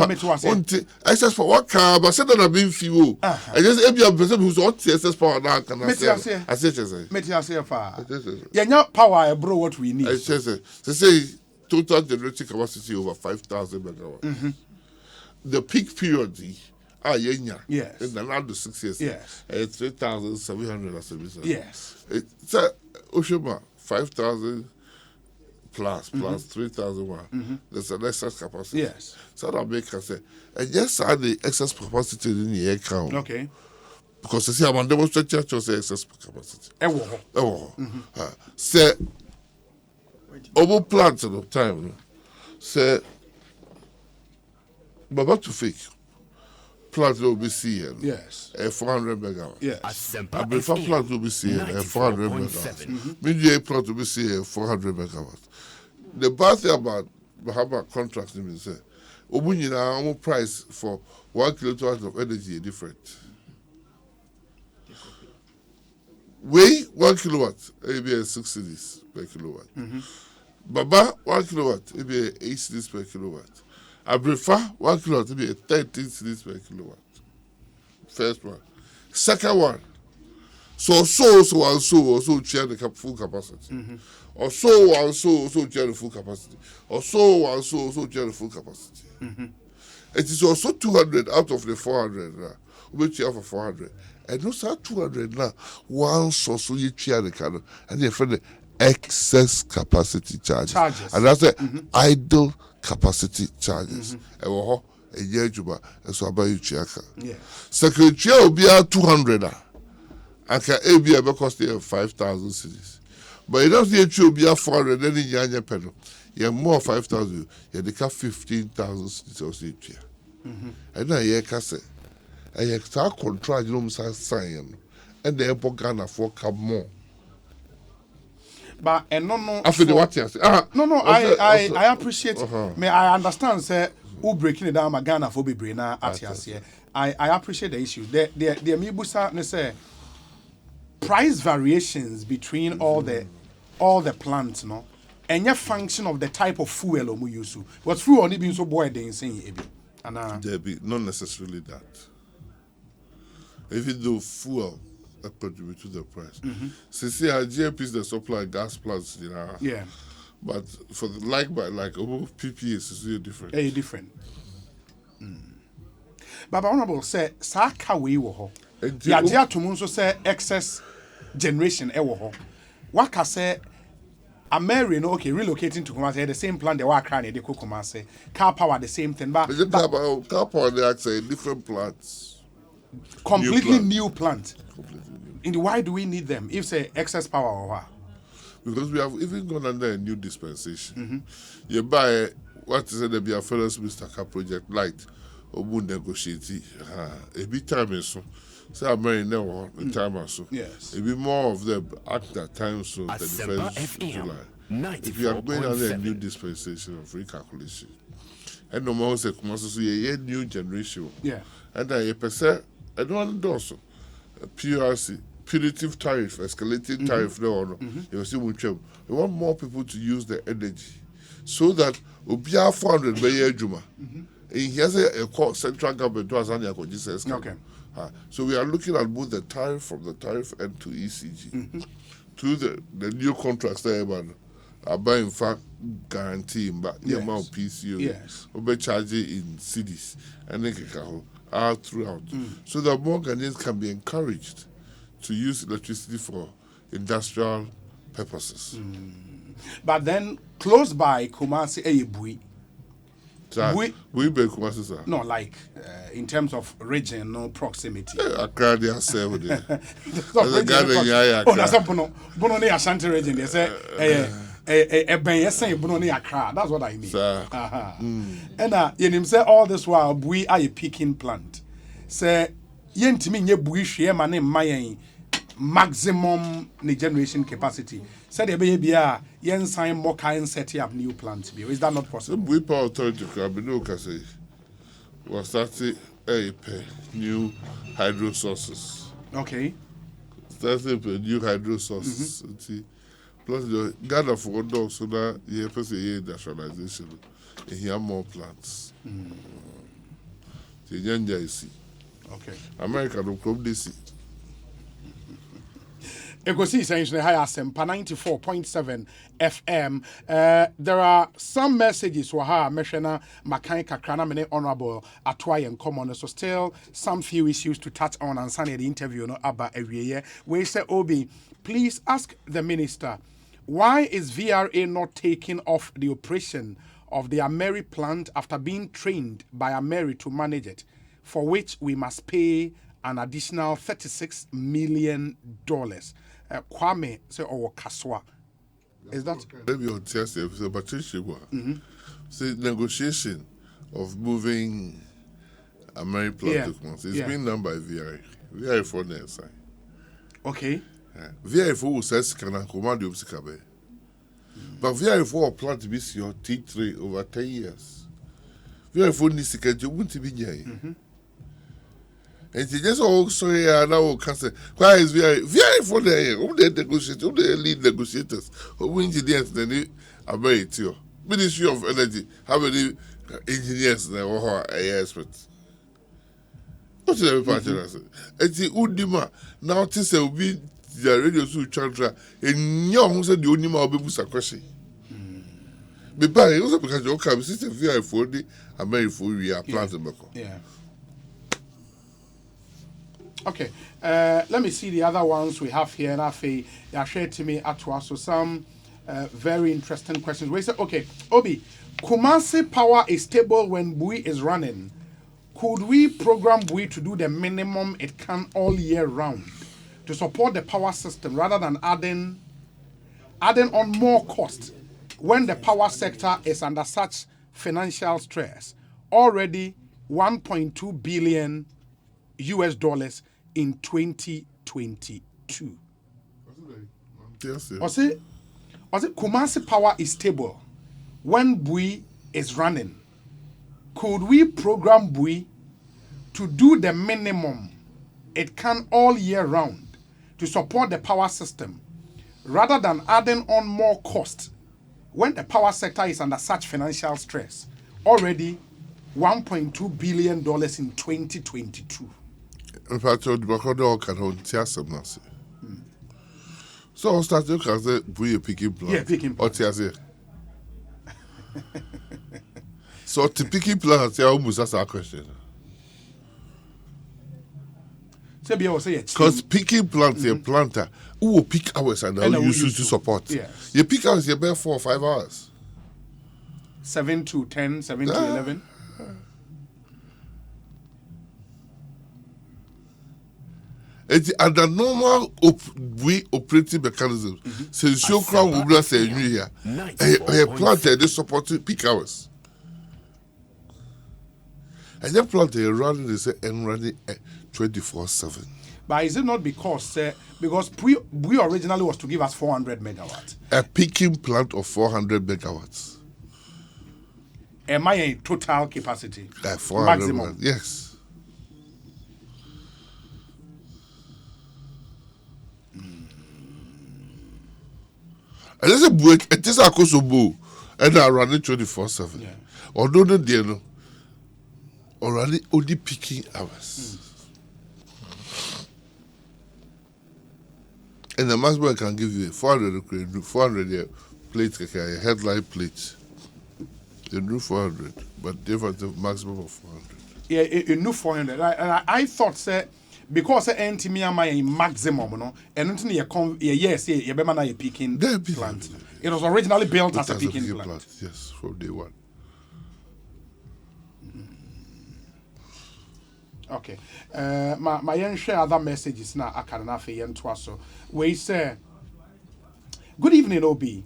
me too. Excess power. What car? But said that I've been few. I just every person who's on excess power now can I say. I say far. Yeah, now power, bro. What we need. I say total generating capacity over 5,000 megawatts. The peak period. Yes. In the last 6 years. Yes. 3,700 as a result. Yes. It's Oshima 5,000 plus 3,001. There's an excess capacity. Yes. So that make us say, and yes, I the excess capacity in the account. Okay. Because you see, I'm on demonstration to say excess capacity. Say, over plants at the time. Say, but back to fake. Plant will be seeing. Yes. 400 megawatts. Yes. I prefer plant will be seeing 400 megawatts. Media plant will be seeing 400 megawatts. The bad thing about Bahama contracts is that our price for 1 kilowatt of energy is different. Weigh 1 kilowatt, it be 6 cedis per kilowatt. Baba 1 kilowatt, it be 8 cedis per kilowatt. I prefer 1 kilowatt to be 13 cedis per kilowatt. First one. Second one. So share the full capacity. Or so share the full capacity. Or so share the full capacity. It is also 200 out of the 400 now. We share for 400. And those are 200 now. One source you share the kind and they find the excess capacity charges. And that's the idle capacity charges. And a year juba and so about you chiaka. Secretary will be at 200. And can A be a cost 5,000 cities. But it doesn't will be at 400 then in Yanya Pedal. You have more 5,000, you have 15,000 cities or city. And now you can say, I have control, you know, sign. And the airport Ghana for come more. But and no. After the what you say? I appreciate. May I understand, sir? Who breaking it down, Ghana for be brainer at here. I appreciate the issue. The Mibusa say price variations between all the plants, no, and your function of the type of fuel we use. What's fuel only being so boy they saying and there be not necessarily that. If you do fuel, contribute to the price. So see, our GMP is the supply gas plants, Yeah. But for the like PPAs is really different. Very different. But honorable say Saka we wo ho. Ya dia to mun so say excess generation e wo ho. Waka say Ameri no okay relocating to Kumasi the same plan they were crying they could Kumasi. Car power the same thing but Car power they actually different plants. Completely new plant. Completely new. And why do we need them if say excess power or what? Because we have even gone under a new dispensation. You buy what is it? Be a fellow Mr. Car project light or moon negotiate. A bit time is so. Say American now the time or so. Yes. It be more of them at that time so the Asempa defense FM July. If you are going under a new 94.7. dispensation of recalculation, and no more say come so a new generation. Yeah. And then a percent. I don't also PRC. Punitive tariff, escalating tariff, you see, we want more people to use the energy so that Obia 400 by Juma. He has a central government to Azania. Okay. So we are looking at both the tariff from the tariff end to ECG to the new contracts there, are by in fact guaranteeing but the amount of PCO, Yes. we charge it in cities and then out throughout, so that more Ghanaians can be encouraged to use electricity for industrial purposes. But then close by Kumasi Bui. So we be Kumasi, sir. No, like in terms of region, no proximity. Accra, they are seven there. Oh, Accra. that's a Bono near Ashanti region. They say, Bono near Accra. That's what I mean. Sir. And you say all this while Bui are a peaking plant. Say, Yentimi nye Bui share my name, my maximum generation capacity. Said the baby yen sign more kind setting up new plants. Is that not The possible? Bui Power Authority, Kabino Kase, was starting a new hydro sources. Okay. Starting a new hydro sources. Plus, the Ghana for dogs so that you have to industrialization. And you have more plants. The Yanja is Okay. America don't come this. Ekosiisen high Asempa 94.7 FM. There are some messages waha meshena makai kakrana mene honorable atwai and common. So still some few issues to touch on and sunny the interview no aba every year. We say Obi, please ask the minister why is VRA not taking off the operation of the Ameri plant after being trained by Ameri to manage it, for which we must pay an additional $36 million. Kwame say or Kaswa. Is that Maybe on Thursday, but say negotiation of moving Ameri plant to Kumasi. It's been done by VRA. VRA for the side. okay? VRA for says can command the Obsikabe. But VRA for plant to be your T3 over 10 years. VRA for needs to get you won't be jay. And she just also now can say, why is VRA for the negotiators, who the lead negotiators, who engineers, then Ameri Ministry of Energy, how many engineers now or experts? What's the party? And the Udima now this will be the radio to Chandra and young said the only more people question. But it also because you come system VRA for the Ameri for we are planting. Yeah. Okay, let me see the other ones we have here. And they are shared to me at us. So some very interesting questions. We say, okay, Obi, Kumasi power is stable when Bui is running. Could we program Bui to do the minimum it can all year round to support the power system rather than adding on more cost when the power sector is under such financial stress? Already 1.2 billion US dollars in 2022. Yes, I say Kumasi power is stable when Bui is running. Could we program Bui to do the minimum it can all year round to support the power system rather than adding on more cost when the power sector is under such financial stress? Already $1.2 billion in 2022. In fact, the Bacodo can hold Tiasamasi. So I'll start to say, we a picking plant. Yeah, picking Or Tiasi. So to picking plants, almost that's our question. Because picking plants, a planter who will pick hours and I'll use you to support. Yes. You pick hours, you bear 4 or 5 hours. 7 to 10, 7 to 11. And the normal we operating mechanism, since your crown will not say you here, I planted this supporting peak hours. And then planted running this and running 24/7. But is it not because we originally was to give us 400 megawatts? A picking plant of 400 megawatts. Am I a total capacity? 400 maximum? Yes. And there's a break, it is a course of boo, and I run it 24/7. Yeah. Although the deal, no, already only picking hours. And the maximum I can give you 400 plates, a headline plate. They do 400, but they have the maximum of 400. Yeah, you know 400. I thought, say, because me am a maximum, no, and until you be man a picking plant. It was originally built as a picking plant. Yes, from day one. Okay. My young share other messages now. I can have a so we say, good evening, OB.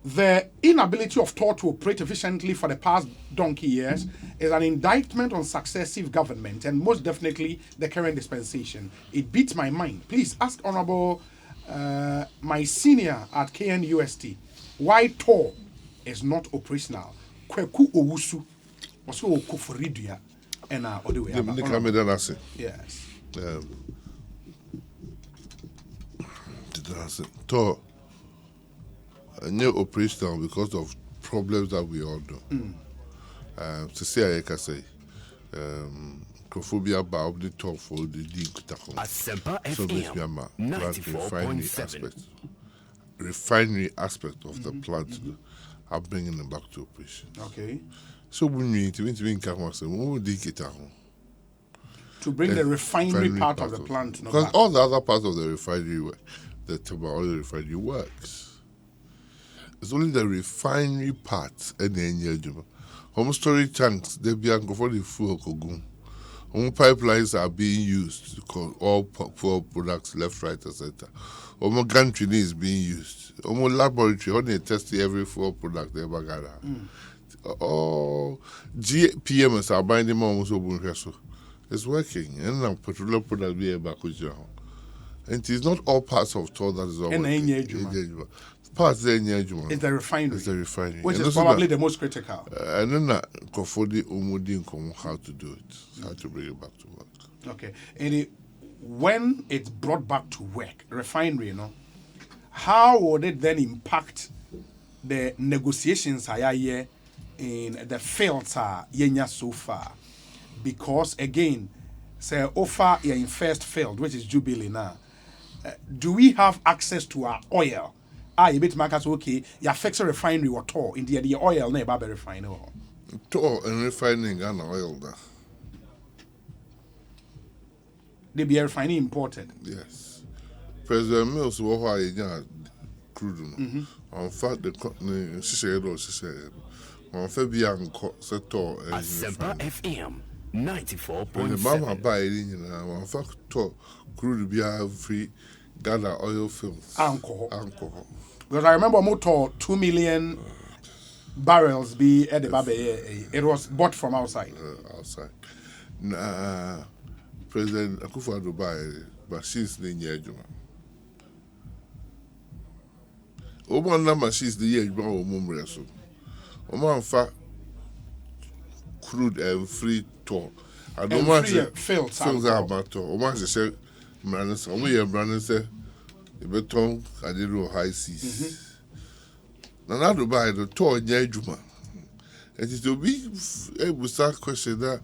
The inability of TOR to operate efficiently for the past donkey years is an indictment on successive government and most definitely the current dispensation. It beats my mind. Please ask Honorable my senior at KNUST why TOR is not operational. Kweku Owusu also Okuforidia and Odeway. Yes. TOR new operational because of problems that we all know. To say I can say, Crophobia about the top for the Dinkutako. So this refinery aspect of the plant are bringing them back to operation. Okay. So when we intervene, to bring the refinery part of the plant. Because all the other parts of the refinery work, the Tabaoli refinery works. It's only the refinery part and the engine. Home storage tanks, they be for the fuel kogum. Home pipelines are being used to call all fuel products left, right, etc. Home gantry is being used. Home laboratory, only testing every fuel product they ever got. All GPMs are binding almost open. It's working. And now petroleum products be able to. And it is not all parts of TOR that is all working. Parts there it's the refinery. It's the refinery. Which is probably the most critical. And then Kofodi Omudin how to do it, how to bring it back to work. Okay. And when it's brought back to work, refinery, how would it then impact the negotiations here in the fields yenya so far? Because again, say offer in first field, which is Jubilee now. Do we have access to our oil? You bet markets okay. You fix a refinery or TOR in the oil never be refined. TOR and refining and oil there. They be refining imported. Yes. President Mills was why you crude. In fact, the company she said, on Fabian TOR Asempa FM 94.7. The mama buy it in fact TOR crude be free gather oil fields. Alcohol. Because I remember motor 2 million barrels be at the Babe. It was bought from outside. Outside. President Akufo-Addo buy machines in Yejuma. Oman na machines the Yejuma o mumreso. Oman fa crude and free TOR. I don't want to fields about TOR. Oman say Brandon, Brandon said, the beton, I did high seas. Now, to buy the TOR in Yajuma. And it will be able to start question that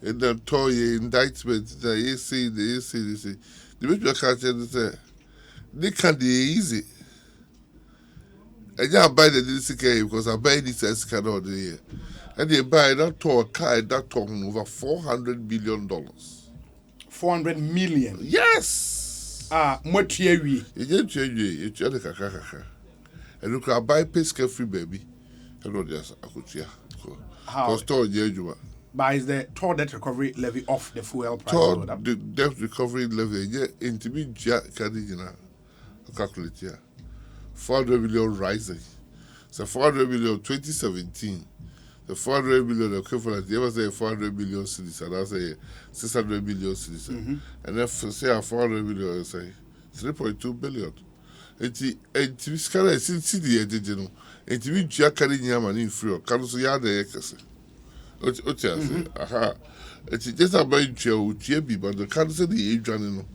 and then toy indictment that you see, the bit you can't say they can't be easy. And yeah, buy the DCK because I buy this as cannot do here. And they buy that toy car that talking over $400 billion. 400 million. Yes. Motieri. You get you the kaka. And look, I buy pesca free baby. I know there's a kutia. How? Store Jejua. But is the toll debt recovery levy off the fuel price? Toll the debt recovery levy, yeah, intermediate Cadina. Calculate here. 400 million rising. So 400 million 2017. The 400 million equivalent, you ever say 400 million cities, and I say 600 million cities. And then say a 400 million, I say 3.2 billion. And we scan a city, and we carry Yaman in free, Caruso Yada Ekasi. What you say? Aha. It's just about you, but the council the age running.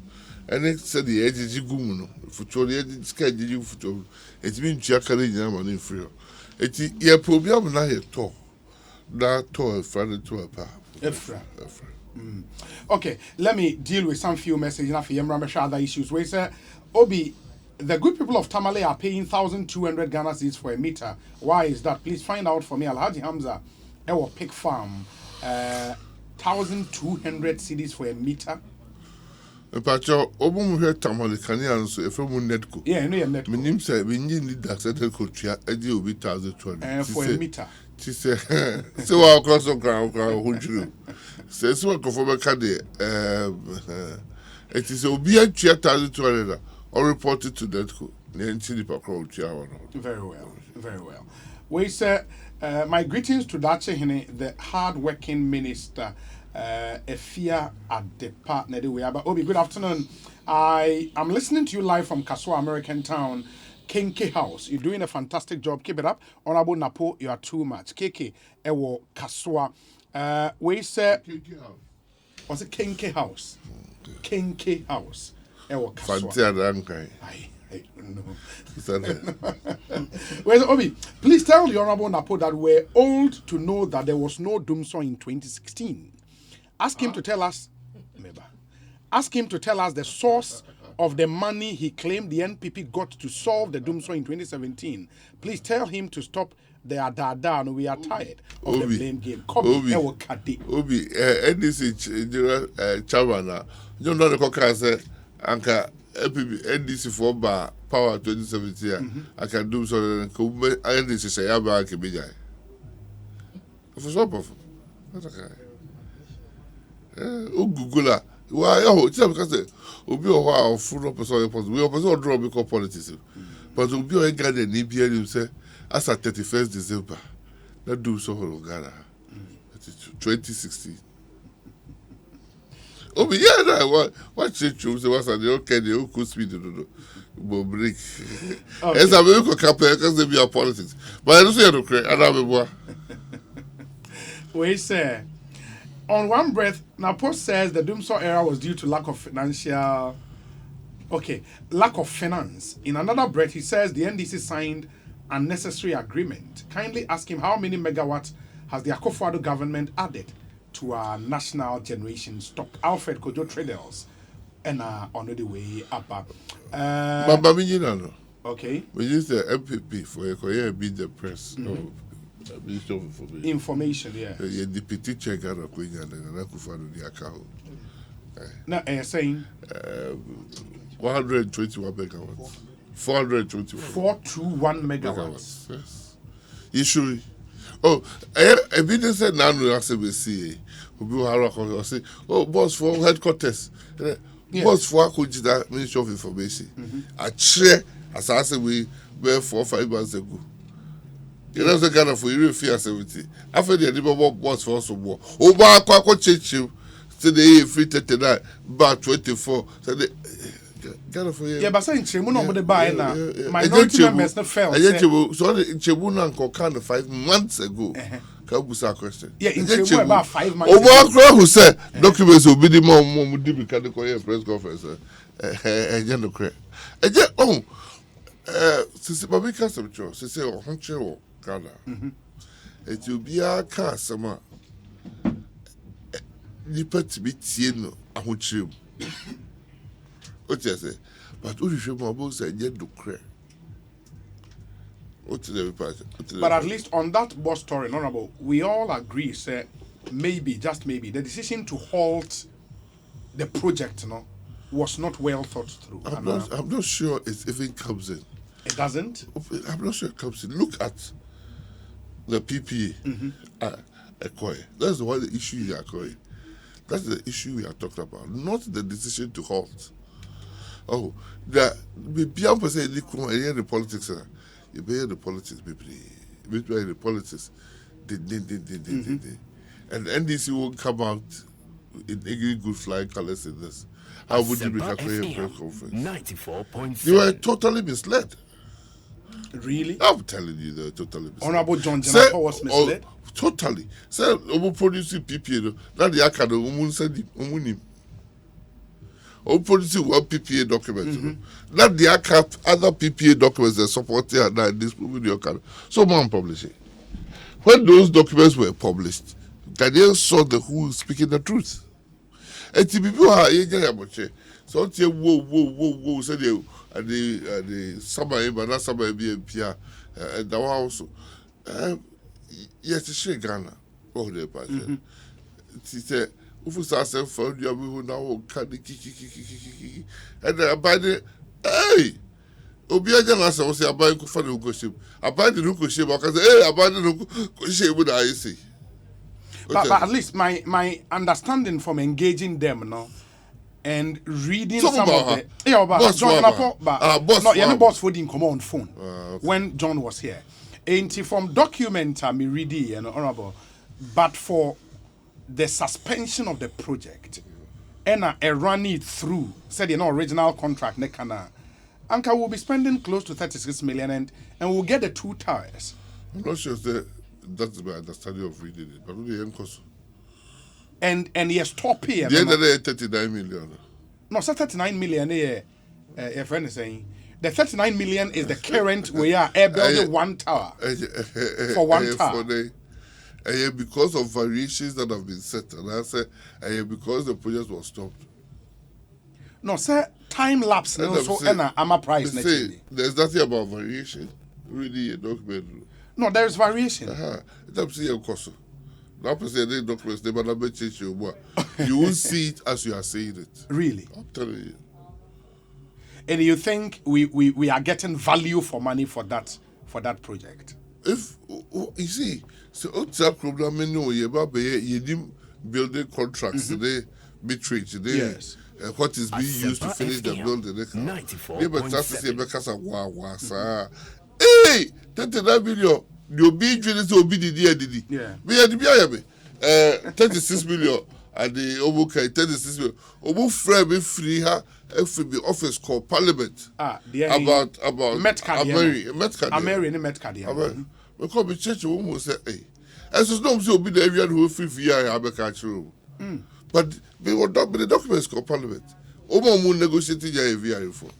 And it said the edge is gumuno. For the edge sky, you for it's been carry Yaman in free. It's a problem now at all. That toy friend to a pa. Okay, let me deal with some few messages now for other issues. We say, Obi, the good people of Tamale are paying 1,200 Ghana cedis for a meter. Why is that? Please find out for me. Alhaji Hamza, our pig farm, 1,200 cedis for a meter. Pacho, Obum here Tamale Canyon, so if I'm Netco. Yeah, no, you're Netco. My name said, we need that settle coach, I do be 1,200 for a meter. She said, so I'll cross on ground, won't you? Says, so I go for my caddy. It is Obi and 1,200 or reported to Netco. Very well, very well. We say, my greetings to Dachehene, the hard-working minister. A fear at the partner the way. But Obi, good afternoon. I am listening to you live from Kaswa, American Town, Kenke House. You're doing a fantastic job. Keep it up. Honorable Napo, you are too much. Keke, Ewo, Kaswa. We say, was it Kenke House? Kenke House. Ewo, Kaswa. I don't know. Where's Obi? Please tell the Honorable Napo that we're old to know that there was no Doomsday in 2016. Ask him to tell us. Ask him to tell us the source of the money he claimed the NPP got to solve the Doomsday in 2017. Please tell him to stop the Adada, and we are tired of the blame game. Obi, NDC Chavana, you know the cocker said, Anka NDC for bar power 2017. I can do so. NDC say, I'm back in Bijay. For some of Google. Why? Oh, it's because Obi or full of person. We also draw because politics. But Obi or Ghana need be able to say as at 31st December. That do so for Ghana. 2016. Obi, yeah, what church was the okay, the cool speed to break. As a very good campaign because they be our politics. But I don't say no credit. I don't know. We say. On one breath, Napo says the Doomsday era was due to lack of finance. In another breath, he says the NDC signed unnecessary agreement. Kindly ask him how many megawatts has the Akufo-Addo government added to our national generation stock. Alfred Kojo Traders and on the way up. Okay. We use the MPP for a beat the press. Information, yeah. The deputy check out of Queen and Akufo-Addo the account. Now, saying 121 megawatts. 421 megawatts. Yes. Issue. Oh, a business said now we have to see. We say, oh, boss for headquarters. Boss for Akujida Ministry of Information. I chair as I said we were 4 or 5 months ago. You know the kind of you fear 70. After the animal boss for some more. Oh, but I quite change you. Today, free 39, but 24. So the yeah, but saying Chemuno would buy now. Minority members not fell. So the Chemuna and kind of 5 months ago. Kabusa question. Yeah, in Chemuna about 5 months ago. Over who said documents will be the more deep press conference. Agenda credit. Oh, since Baby Castle, she said, oh, Huncho, Ghana. It will be a car, some. nipa timi tie no ahokyerem. What you say? But who you about say get do crack. But at least on that bus story, honorable, we all agree, say maybe, just maybe, the decision to halt the project, was not well thought through. I'm not sure it even comes in. It doesn't? I'm not sure it comes in. Look at the PPA. That's the one issue you are going. That's the issue we are talking about, not the decision to halt. Oh, the beyond per se, the politics. You bear the politics, baby. The politics. And the NDC won't come out in good flying colors in this. How would you make a press conference? 94.7. You were totally misled. Really? I'm telling you, they're totally misled. Honorable John Jennifer was misled? Totally. Say, producing PPA, not the academy, said, producing one PPA document. Not the other PPA documents that support this movie. So, man, publish it. When those documents were published, Daniel saw the who speaking the truth. And to people are so whoa, said the summer, but not summer be and the also. Yes, it's Ghana. Oh, the passion. She said, Ufu Sasa for you who now can kiki. And by the hey, Obiaja Nasa was a buying for the Hugo ship. I buy the Hugo ship because hey, I buy the Hugo ship with I see. But at least my understanding from engaging them and reading some of the but John boss for the common phone when John was here. Ain't from document me reading and honorable, but for the suspension of the project and run it through said original contract Anka will be spending close to 36 million and we'll get the 2 towers. I'm not sure that's my understanding of reading it, but the end cost. And yes, top here. The end of the 39 million. No, so 39 million a friend is saying. The 39 million is the current we are building 1 tower. For 1 tower. Because of variations that have been set, and I say because the project was stopped. No, sir, time lapse also I'm a price. There's nothing about variation. Really, a document. No, there's variation. You won't see it as you are saying it. Really? I'm telling you. And you think we are getting value for money for that project? If you see, so outside problem, you didn't building contracts today, bitrate today. Yes. What is being used to finish the building? 94.7. Hey, 39 million. The obedience will be the DDD. Yeah. We had the 36 million and the Obuka 36 million. Obu frame free her FB office called Parliament. About Ameri. Because the church woman say, hey, as is not so be the area who free via Abeka. But they were not the documents called Parliament. Obu negotiating your VI for.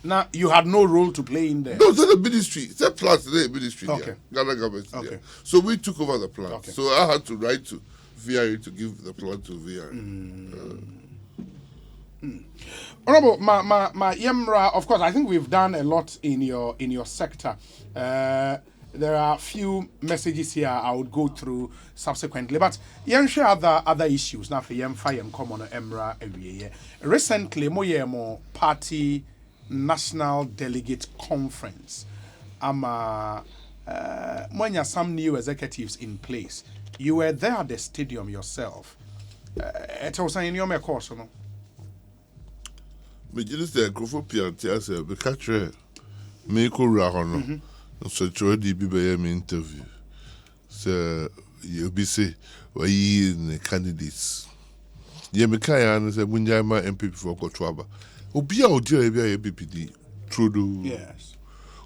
Now, you had no role to play in there. No, it's a ministry. It's a plant today, ministry. Okay. Ghana government. Okay. So we took over the plant. Okay. So I had to write to VRA to give the plant to VRA. Honorable, my Yemra, of course, I think we've done a lot in your sector. There are a few messages here I would go through subsequently, but you share other issues. Now, for Yemfa Yem come on Emra every year. Recently, more party National Delegate Conference. When you have some new executives in place, you were there at the stadium yourself. It was in your course, no? Me just the Grofo Piantia say be catch me ko ra hono. So try di bi be me interview. So you be say we in candidates. Ye me kan ya no say munja ma MPP for Kotwaba. Obi a odi bia ye PPD Trudeau. Yes.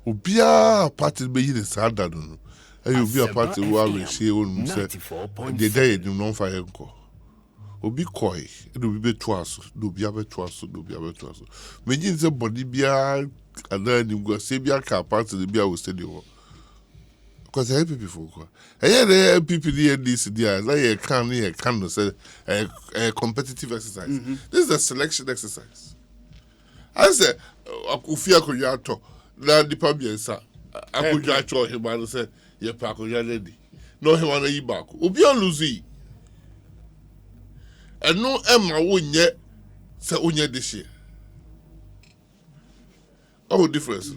Obi a party be yi the sada no. Ayo obi a party wa we share won say the day you no fa enko. Obi koi, do be twaso, do be abe twaso. Imagine say body bia and then you go say bia ka party the bia will stay there. Because the NPP folk, the NPP NDC, they can say a competitive exercise. This is a selection exercise. I say, Akufia Koyato, na the Pabiansa, Akujacho, him and say, Ye Paco Yanedi. No, he want to eat back. Ubia Luzi. And no Emma won yet, say, Unya this year. Oh, difference.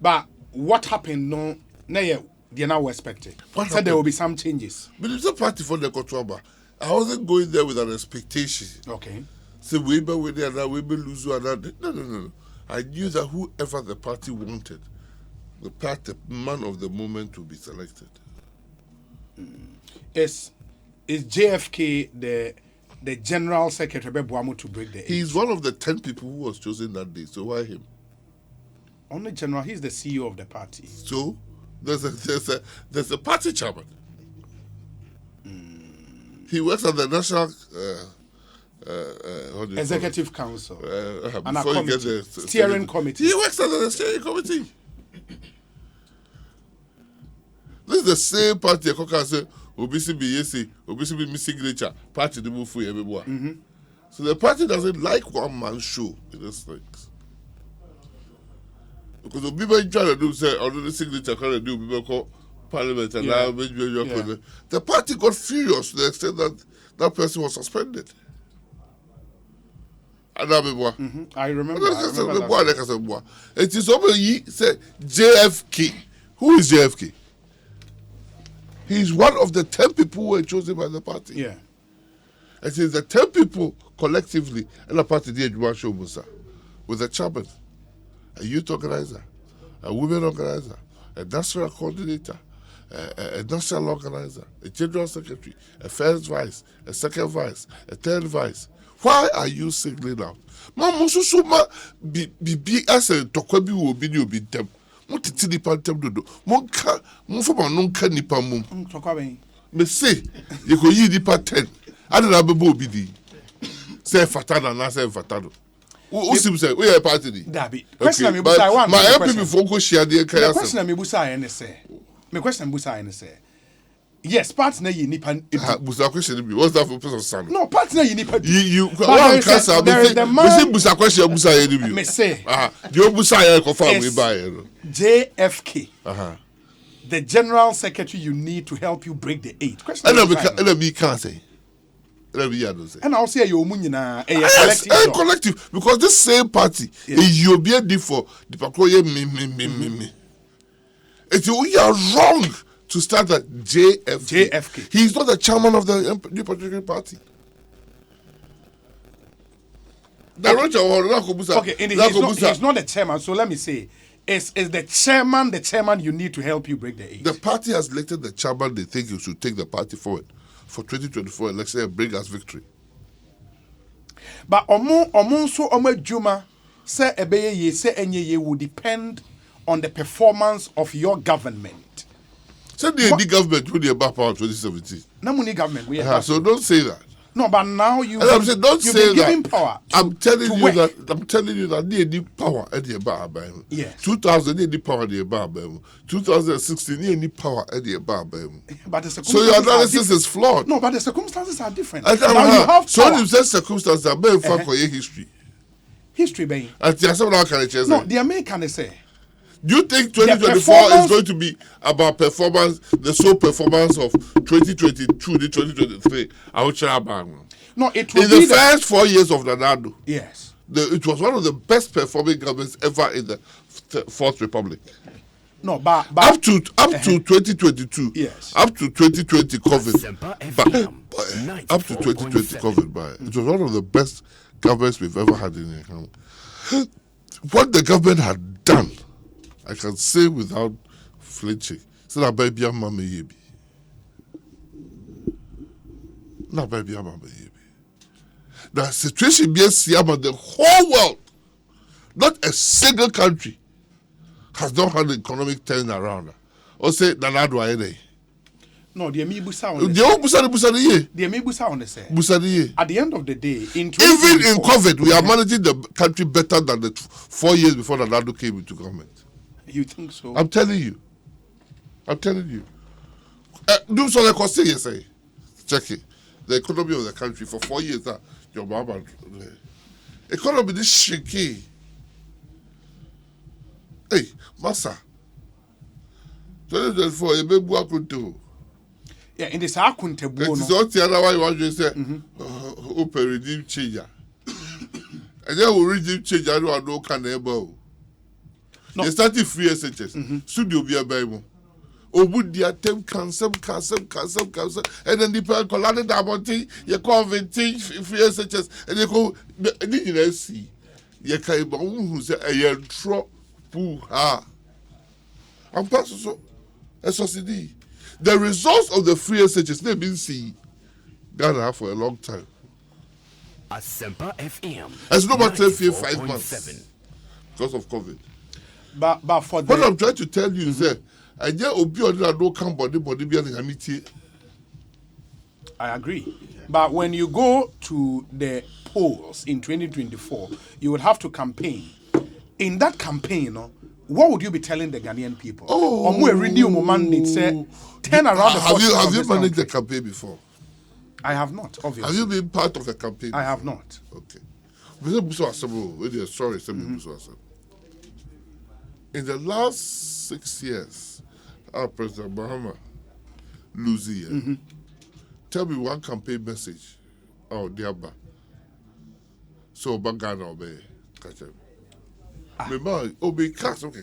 But what happened? No, they're now expected. Said there will be some changes. But it's a party for the Kotraba. I wasn't going there with an expectation. Okay. So we be with there, we be lose another. No. I knew that whoever the party wanted, the man of the moment to be selected. Is JFK the General Secretary to break the age? He's one of the 10 people who was chosen that day. So why him? Only General. He's the CEO of the party. So there's a party chairman. He works at the National Executive Council and a before you get committee, the steering committee. He works at the steering committee. This is the same party. Koka say Obisi be signature party to move for everyone. So the party doesn't like one man show in these things. Because the people trying to do say although the signature can do people call parliament and now the party got furious to the extent that that person was suspended. I remember. It is somebody say JFK. Who is JFK? He's one of the 10 people who were chosen by the party. Yeah. It is the 10 people collectively in the party did show Musa with a chairman, a youth organizer, a women organizer, a national coordinator, a national organizer, a general secretary, a first vice, a second vice, a third vice. Why are you singling out? Mamusuma be as a tokwabi will be you be them. What did the pantem do? Monka, Mufama nunca nipa mum. Me say, you could eat the patent. I don't have a bobby. Say Fatana, not say Fatano. Who seems to say, we are party? Dabi. Question me, but I want my MP before share the question me, Busa, and say. My question, Busa, and say. Yes, partner, you nip and Busa question me. What's that for person son? No, partner, you nip. You one cancer. There is the man. Busa question, Busa, you. Me say. You Busa, confirm we buy. JFK. The General Secretary you need to help you break the 8. Question. And we can't say. And I'll say you munyina a collective because this same party you be for the pakoye me. It's we are wrong to start at JFK. He's not the chairman of the New Patriotic Party. Okay, he's not the chairman, so let me say, is the chairman you need to help you break the 8? The party has elected the chairman they think you should take the party forward for 2024 election and bring us victory. But omo Juma say ebeye ye say enye ye will depend on the performance of your government. Say the government with the back power 2017. No money government we so don't say that. No, but now you've don't say giving that. Power I'm telling you that they need power at the bar. Yes. 2000 they need power at the bar. 2016 they need power at the bar. But the so your analysis is flawed. No, but the circumstances are different. Now you have so you say circumstances are very far for your history. History, baby. And no, the American say. Do you think 2024 is going to be about performance, the sole performance of 2022 to 2023? No, it will in the first 4 years of Nanado. Yes. It was one of the best performing governments ever in the Fourth Republic. No, but up to 2022. Yes. Up to 2020 COVID. Up to 2020 COVID. It was one of the best governments we've ever had in the country. What the government had done, I can say without flinching, so that baby mama yebi. Na baby mama yebi. The situation being about the whole world, not a single country has not had an economic turnaround. Or say Nanado Aene. No, the me busa on At the end of the day, even in COVID, we are managing the country better than the 4 years before Nanado came into government. You think so? I'm telling you. Do so like I say, yes, check it. The economy of the country for 4 years that your mama economy this shaky. Hey, massa. 2024, you may work with two. Yeah, in this akunte It's not the other way you want to say, open redeem changer. And then we redeem changer, I don't know can ever. They started free SHS. Studio be a Bible. Would the attempt cancel, and then the people collected about it, you call vintage free SHS, and you go, didn't see. You can't who say, a year drop, poo, ha. I'm passing so, SOCD. The results of the free SHS, they've been seen Ghana for a long time. Asempa FM. As no matter 5 months because of COVID. But for what I'm trying to tell you is that I just obi or no come body be an I agree. But when you go to the polls in 2024, you would have to campaign. In that campaign, what would you be telling the Ghanaian people? Oh, turn around the have you managed the campaign before? I have not, obviously. Have you been part of the campaign? I have not. Okay. Sorry, in the last 6 years, our President Mahama losing. Tell me one campaign message. Oh, Diaba. So, Bangana obey. Catch him. Me obey cast okay,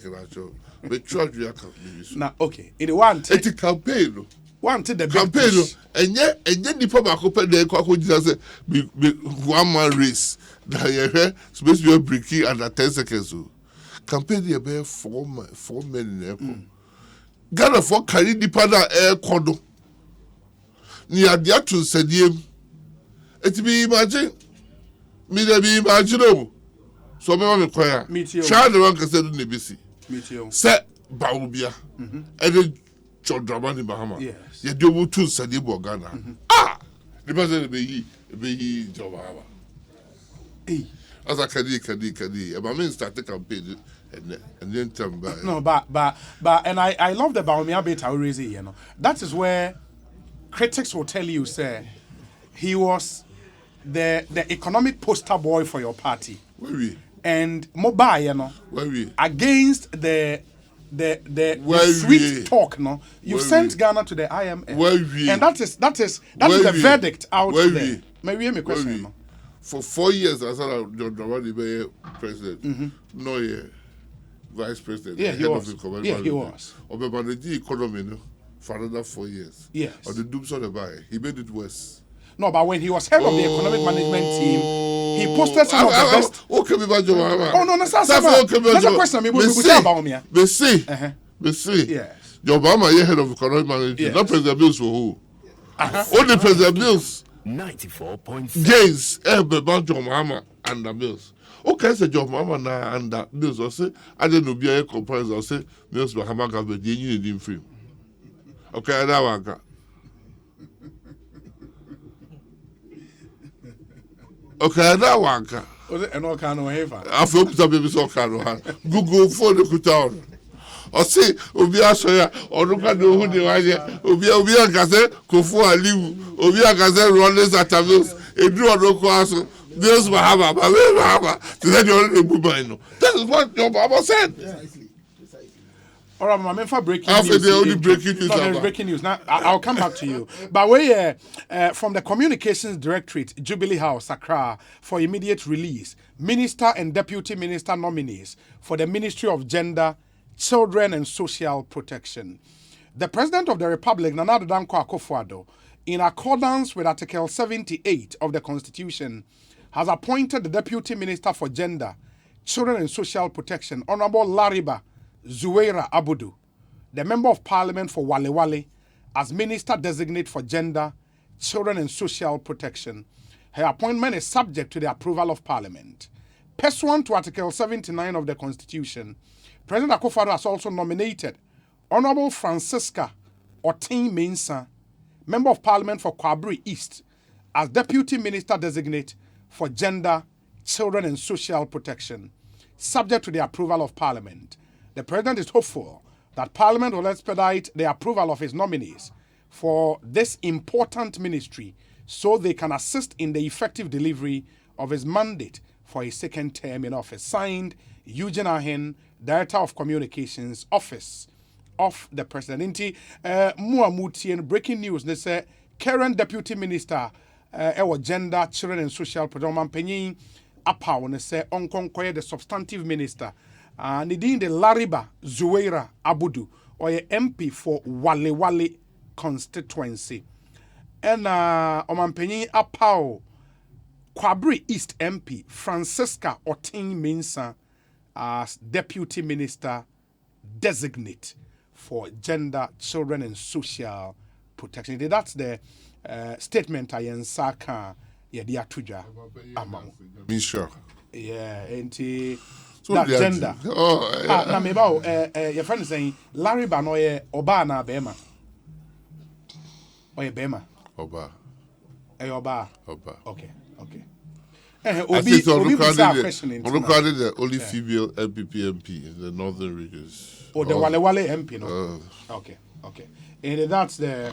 me try to campaign. Now, okay. In the one, it's a campaign. One to the campaign, and yet the public open the Kwako just one man race. That you supposed to be breaking under 10 seconds. Campaign the about 4 men in the Ghana for carry the pada air kodo. Ni adia to sediem. It be imagine. Me de be imaginable. So me choir. Try the one can say do nebisi. Set baubia. And then John Dramani Bahama. Yes. You do to sedebo Ghana. The person be John Bahama. Hey. As I kadi. But I start the campaign and then tell me. No, but and I love the Baumia bit always, you know. That is where critics will tell you, say, he was the economic poster boy for your party. Oui. And mobile, you know. Oui. Against the sweet talk, no. You sent Ghana to the IMF. Oui. And that is the verdict out there. Maybe me question, no. For 4 years, I said John Dramani be president. No, yeah. Vice president. Yeah, he was. He was. Or the economy, no, for another 4 years. Yes. Or the dooms on the buy. He made it worse. No, but when he was head of the economic management team, he posted some of the best. Okay, me bajo. Oh no, that's a question. Me see. Yes. Your Obama, you head of economic management. Yes. Not President Bills for who? Only President Bills. 94.7. Gains, John Mahama and the Bills. Okay, say John Mahama na and the Bills. I say, I don't know, be a comparison. I say, Bills Mahama government, you need him free. Okay, I know one. Okay, I know one. And all kind of favor. I feel that baby so kind of Google for the kuta. I say, Obi Asoya, or look at the who they are here. Obi Agase, Kofu Aliu, Obi Agase, Rollins at Tavis, a drew on local aso. This Mahama, to let you already move. That is what your Baba said. Precisely. All right, I'm for breaking news. After the only breaking news. No, there's breaking news. Now, I'll come back to you. But we from the Communications Directorate, Jubilee House, Accra, for immediate release, Minister and Deputy Minister nominees for the Ministry of Gender, Children and Social Protection. The President of the Republic, Nana Addo Dankwa Akufo-Addo, in accordance with Article 78 of the Constitution, has appointed the Deputy Minister for Gender, Children and Social Protection, Honorable Lariba Zuwaira Abudu, the Member of Parliament for Wale Wale, as Minister Designate for Gender, Children and Social Protection. Her appointment is subject to the approval of Parliament. Pursuant to Article 79 of the Constitution, President Akufo-Addo has also nominated Honorable Francisca Otin-Mensah, Member of Parliament for Kwabri East, as Deputy Minister Designate for Gender, Children and Social Protection, subject to the approval of Parliament. The president is hopeful that Parliament will expedite the approval of his nominees for this important ministry so they can assist in the effective delivery of his mandate for his second term in office. Signed, Eugene Ahen, Director of Communications, Office of the President. Muamutien, breaking news, they say, current Deputy Minister, Gender, Children and Social Program, Penyin, Apa, they say, Onkonkoye, the Substantive Minister, Nidin de Lariba, Zuweira Abudu, or a MP for Wale Wale constituency. And Omanpenyin Apao, Kwabri East MP, Francisca Otin Mensah, as Deputy Minister Designate for Gender, Children and Social Protection. That's the statement I in Saka, Yadia Tuja. Sure. Yeah, and So that they are- gender. Now, maybe your friend is saying Larry Banoye Obana Bema. Oye Bema. Oba. Oba. Oba. Okay. I Obi think on question in the only female MPP MP in the northern regions. Oh, the Wale Wale MP, no? Okay. And that's the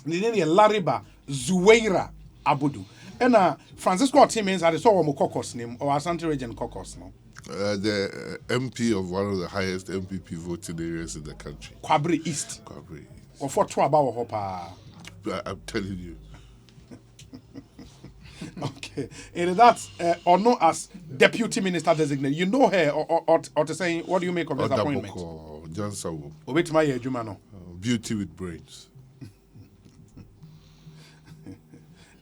Lariba Zuweira Abudu. And Francisco Timmins, I saw one caucus name or Asante region caucus, no? The MP of one of the highest MPP voting areas in the country. Kwabri East. Kwabri. Or for Trouble Hopper. I'm telling you. Okay. And that's or known as Deputy Minister Designate. You know her or to say, what do you make of this appointment? Jansawo. Wait, my Jumano. Beauty with brains.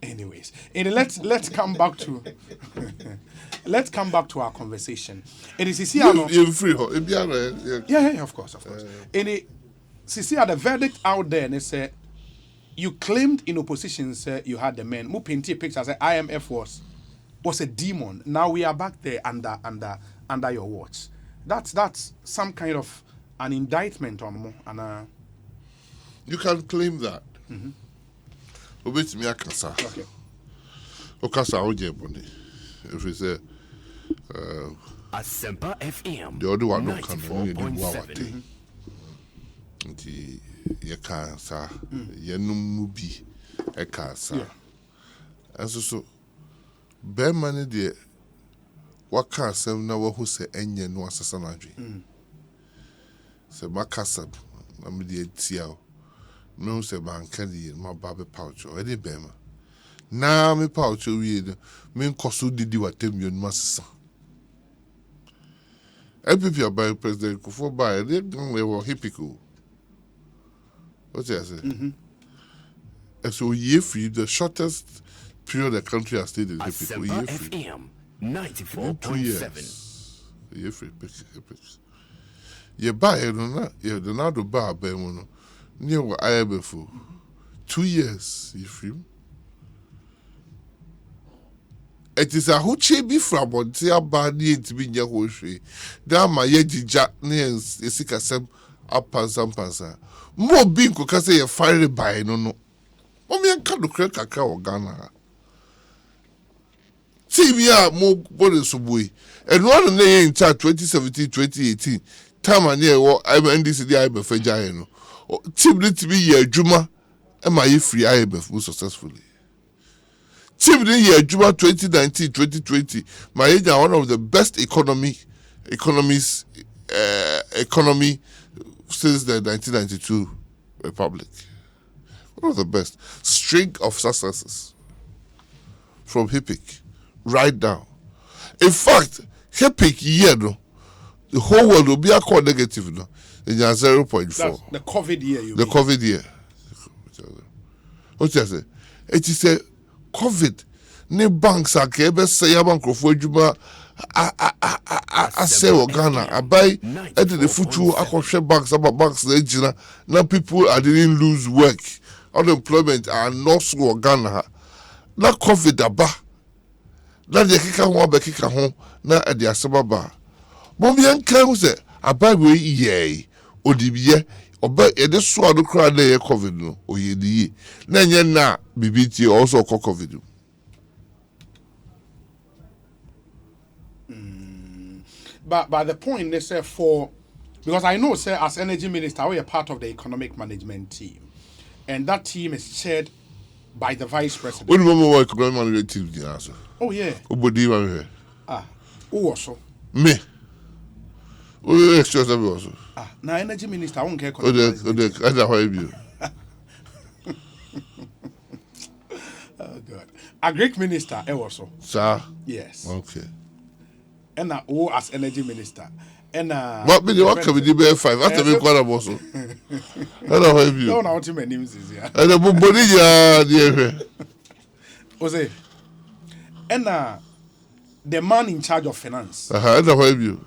Anyways, and let's come back to let's come back to our conversation. It is Sisiano. You're free. Yeah, of course. And it Sisia, the verdict out there, and they say you claimed in opposition, say you had the men. Mu painted pictures. Say IMF was a demon. Now we are back there under your watch. That's some kind of an indictment on mo and You can claim that. Obey me, Akasa. okay. Okasa Ojeboni. If we say Asempa FM. the other one don't come in, 94.7. nti yɛka saa yɛnom mu bi ɛka saa ɛnso so bɛrima no deɛ waka asɛm na wahu sɛ ɛnyɛ no asesa no adwe sɛ makasa na mede atia wo mehu sɛ manka ne yie maba bɛpa wo kyɛ ɛne bɛrima na mepa wo kyɛ wie no menkɔ so didi w'atammuo no masesa MPP aban President Kufuor baa ɛne gan wɔ hipiko. What did I say? And so year free, the shortest period the country has stayed in hipiko. Asempa Year free. FM 2 94.7. years. Year free. Ye buy it or not? Yeah, the now the bar by one. Near what I have before. 2 years. Year free. It is a huche be from what they are bad to be your hoshi. Damn my yeji jack near Sika Sam up and some pansa. More being could say a fiery by no. Mommy and Kadu Kaka or Ghana. See me out more bodies of boy. And one of the in chat 2017-2018. Time and year what I'm NDC the IMF for Giant. Team need to be here, Juma, and my free IMF most successfully. Team the year Juma 2019-2020. My age are one of the best economy since the 1992 Republic. One of the best. String of successes. From HIPIC. Right down. In fact, HIPIC year, no, the whole world will be a core negative, no, in 0.4. That's the COVID year. The COVID year. What you say? It is a COVID. Ne banks are kebe say yabanko for juma. I say Ghana. I buy at the future. I share banks about banks. Now people are didn't lose work. Unemployment are not so Ghana. Now COVID aba. Now the kika one be kika home. Now at the asababa. Mommy and Clem say I buy we ye. Odibiye. Oba ede so ado kra na ye COVID no. Oyedi. Na nye na BBT also COVID. But the point they say for Because I know, sir, as energy minister, we are part of the economic management team. And that team is chaired by the vice president. When you want economic management team, the answer. Oh, yeah. Obodi man here. Who also? Me. Who extra service also? Now energy minister, I won't care. I don't know you. Oh, God. A Greek minister, also. Sir? Yes. Okay. And who as energy minister? And what can we do by 5? After me, quite a boss. I don't know you. No, now my name is here. And the Bobodi, dear. Jose. And the man in charge of finance. I don't know you.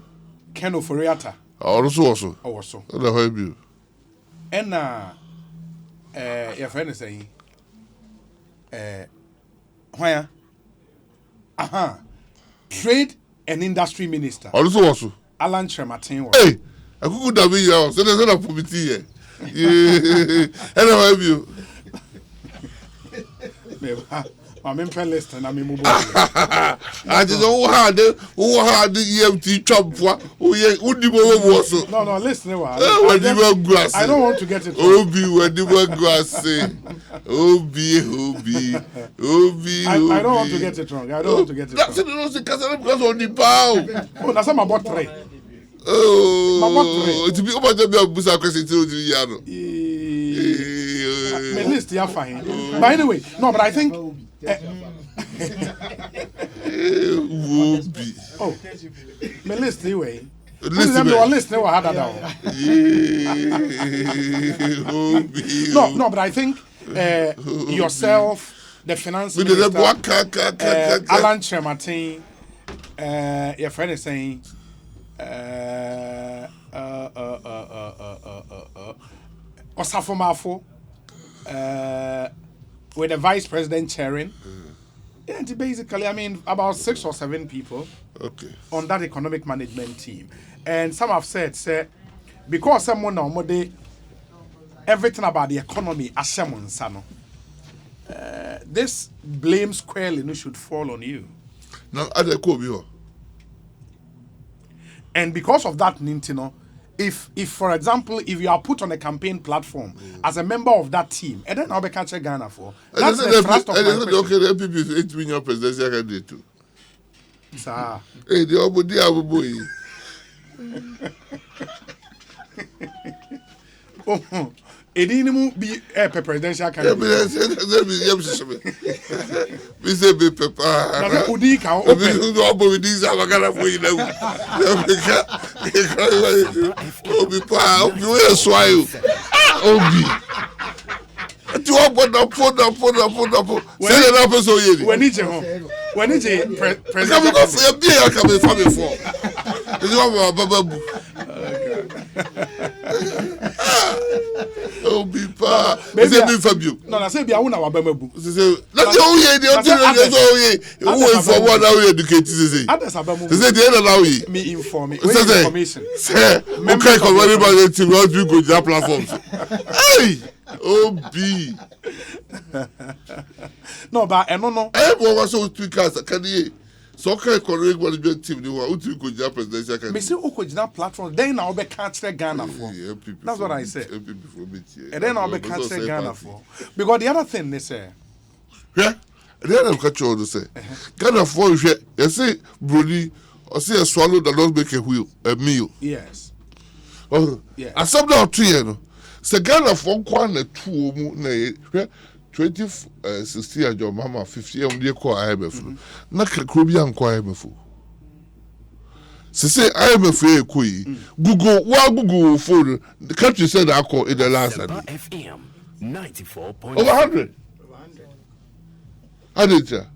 Ken Oforiata. Also. Also. I don't know you. And your friend is saying, where? Trade and Industry Minister. Also. Alan Trematin. Hey, I could have been here. So there's not a poverty here. Yeah. I don't know you. I'm in list and I'm in mobile. I just who had the EMT chop for who the was so. No, listen. Grass. I don't want to get it. Obi when the grass say. Obi. I don't want to get it wrong. That's it. Because on the bow. Oh, that's my bot tray. Oh, to be over the Busa question to the Yano. My list, yeah, fine. But anyway, no, but I think. Oh, my list anyway. List never had that down. No, but I think yourself, the finance minister, Alan Trematin, your friend is saying, Osafo with the vice president chairing. Yeah, basically, I mean, about 6 or 7 people on that economic management team. And some have said, because someone now, everything about the economy, this blame squarely should fall on you. Now, and because of that, Nintino, if for example, if you are put on a campaign platform as a member of that team, and then I'll be catching Ghana for. That's the thrust of my question. Okay, the people is 8 million presidential candidate too. Sir. Hey, the Obodi boy. Oh, it didn't be a presidential candidate. We say be pepper. Udika open. These are Ghana for you now. Obi pa, Obi we swai. Obi. Tu open up. Say that person here. When it's president. Come before. It's one babu. Obi pa. Say be Fabio. No, I say be awuna wa bamabu. Say that's all here. Who for what now educate say. Others abamu. Say the end now here. Me inform me. Information. Say okay, come on about team how do you go that platforms. Hey, Obi. No, but no. Everyone was so speakers can you so can correct what the team do how do you go that presidential can. Me say okojina platform then now be catch Ghana for. That's what I said. And then I'll be catching Ghana for. Because the other thing they say. Yeah. The other catch all to say. Ghana for you say Brody or say a swallow that don't make a meal. Yes. Oh, yeah. I said now 2 years. Say Ghana for one 2 na 2016 your mama 50 year call IMF. Na Krobia and call IMF. Say IMF ekoi. Google phone. The country said I call in the last FM 94.1 over 100. Adija.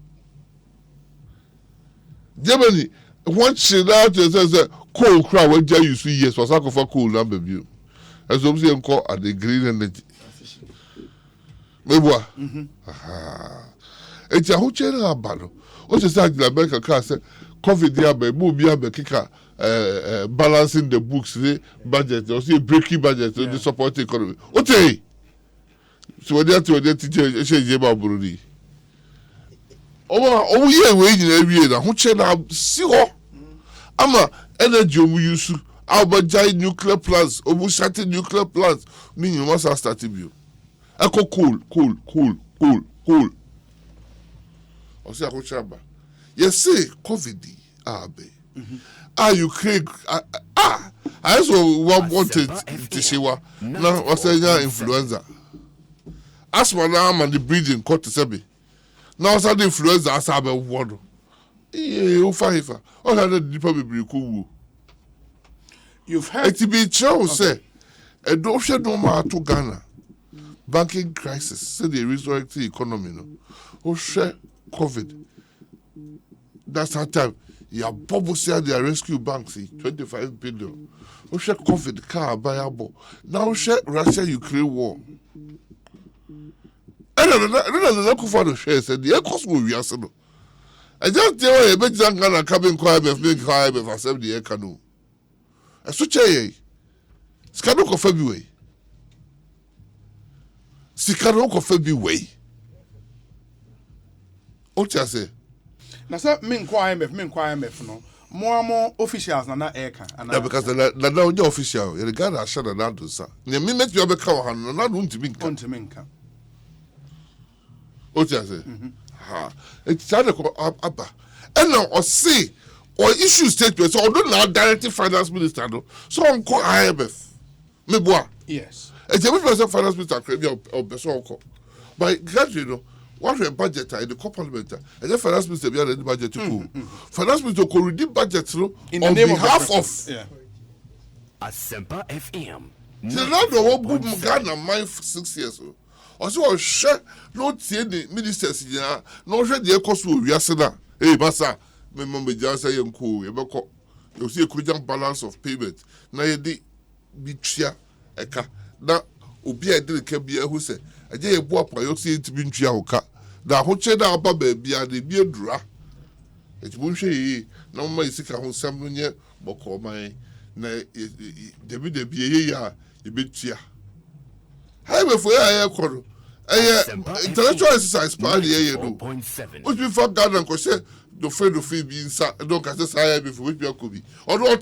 Germany one shit out says coal crowd when you see yes was for coal number view. As I'm saying call at the green energy. Meboa. It's a whole channel about. What is that? America car said COVID there by movie kika balancing the books the budget or see breaking budget to the support economy. Okay. So when they teacher change about Burundi. Oh yeah, we in every year. Who channel see ho. Ama energy we use Albert nuclear plants, Obushati nuclear plants. You must have started you. Echo cool. Or say I chamba. You say COVID, you Craig, I also wanted to see what now was a influenza. Asthma now and the breathing caught the sebi. Now the influenza as I have a word. You fight for all the deeper be cool. You've heard it be true, say a adoption no matter to Ghana. Banking crisis, say the resurrected economy, no. Oh, share COVID. That's how time. Yeah, Bobo said they rescue banks, 25 billion. Oh, share COVID, car, buyable. Now, share Russia-Ukraine war. I don't know for the share, said the Ecos will be asking. I just tell you, bet you're going to come in quiet, make quiet, if I said the canoe. I switch a Scano of February. Sikano of February. What you say? Now, sir, men quiet, no. More officials than that air can. Because the now official, the guy I shut an answer, sir. The minute you have a cow, and not want to be come to Minka. What you say? It's time to go up. And now, or see, or issue statements, or don't now directly finance minister, so on call IMF. Meboa. Yes. And the person finance minister, or person call. But, gradually, what a budget in the co-parliament, and the finance minister behind the budget to cool. Finance minister could redeem budget in on behalf of. Yeah. Asempa FM. The Lord of boom Ghana mine for 6 years. Also, share no the ministers, no share the cost will be asana. Hey, Massa, remember just saying cool, you see a crucial balance of payment. Now, you did be chia, eka. Now, Obi, I didn't care be a who said, I did a boy, you see it to be chia oka. Now, what check out baby, and the beer dra. It's bullshit. No more sick at home, some year, but call my. The be a you be chia. How before I call. Intellectual exercise part the do. Which before Ghana could say the friend of being don't cast higher before which you could be. Although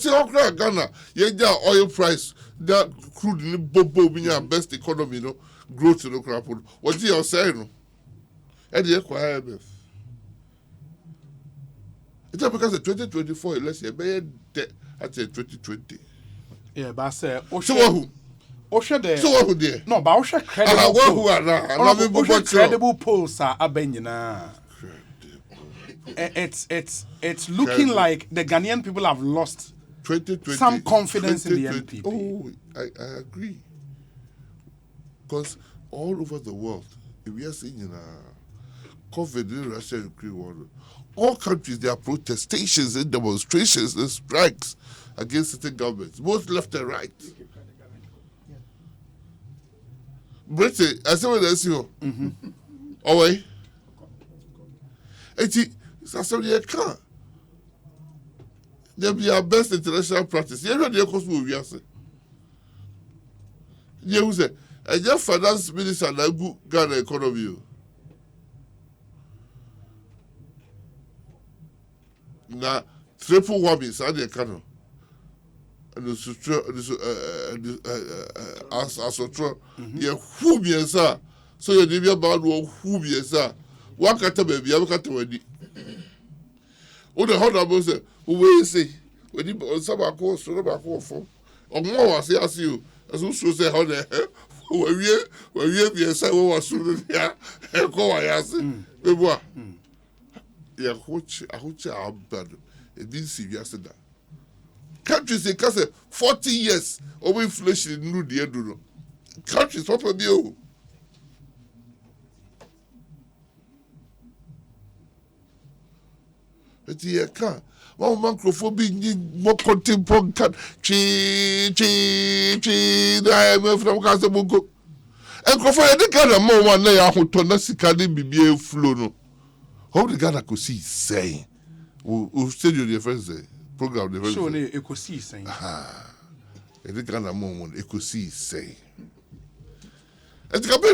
Ghana, yeah, oil price, that crude in Bobo being our best economy, no growth to the crap. What you are saying? And the IMF. It's because the 2024 election, debt at 2020. Yeah, but I say, so there. So what would there? No, but Osha credible polls are abenyina. It's looking like the Ghanaian people have lost some confidence in the NPP. Oh, I agree. Because all over the world, if we are seeing COVID in Russia and Ukraine, all countries there are protestations and demonstrations and strikes against certain governments, both left and right. Britain, I said what I see. Oh, wait. That's what you can. They'll be our best international practice. You know, the cost will be answered. You who say, I just finance minister na good Ghana economy. Na triple warming, so the economy. And the who be sir. So you need about who be sir. What can baby? I can't tell you. Oh, the honorable say, who will say, when you some are called so about for. Or more, I see you. As also say, how the when you be a say, what was soon here, and go I ask. Bebois. Yeah, I hope you bad. It didn't see yesterday. Countries they can say 40 years of inflation in new dear do. Countries what for you? It's here can. One microphobia more contemporary can I am from Casabungo. And Crawford the Ghana more one day I would turn us be flow no. How the Ghana could see saying who said you the first day. Program the so ne Ekosiisen e de Ghana moment Ekosiisen et ka be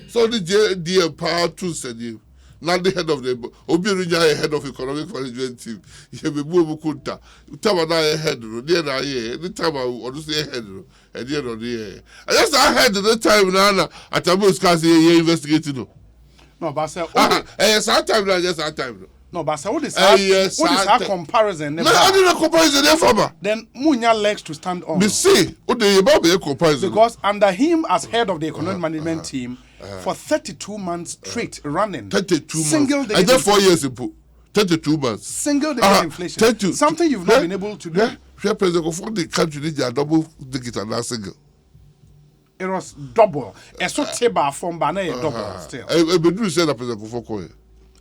so the power to said you Not the head of the Obirunya head of economic management team. You be move kunta. Time na head no. There na here. The time I want to say head no. At the end of the year. I just head the time na at Abu Scars here investigating no. No, but say yes, our time na just our time no. No, but say what is our comparison? No, I didn't comparison there for then Munya legs to stand on. Me see, what the about be comparison? Because under him as head of the economic management team for 32 months straight running. 32 single months. Day I did 4 years in 32 months. Single day inflation. Something you've not been able to do. Yeah, President for the country need a double digit and not single. It was double. A so table from Bana double still. I do say that President for Koye.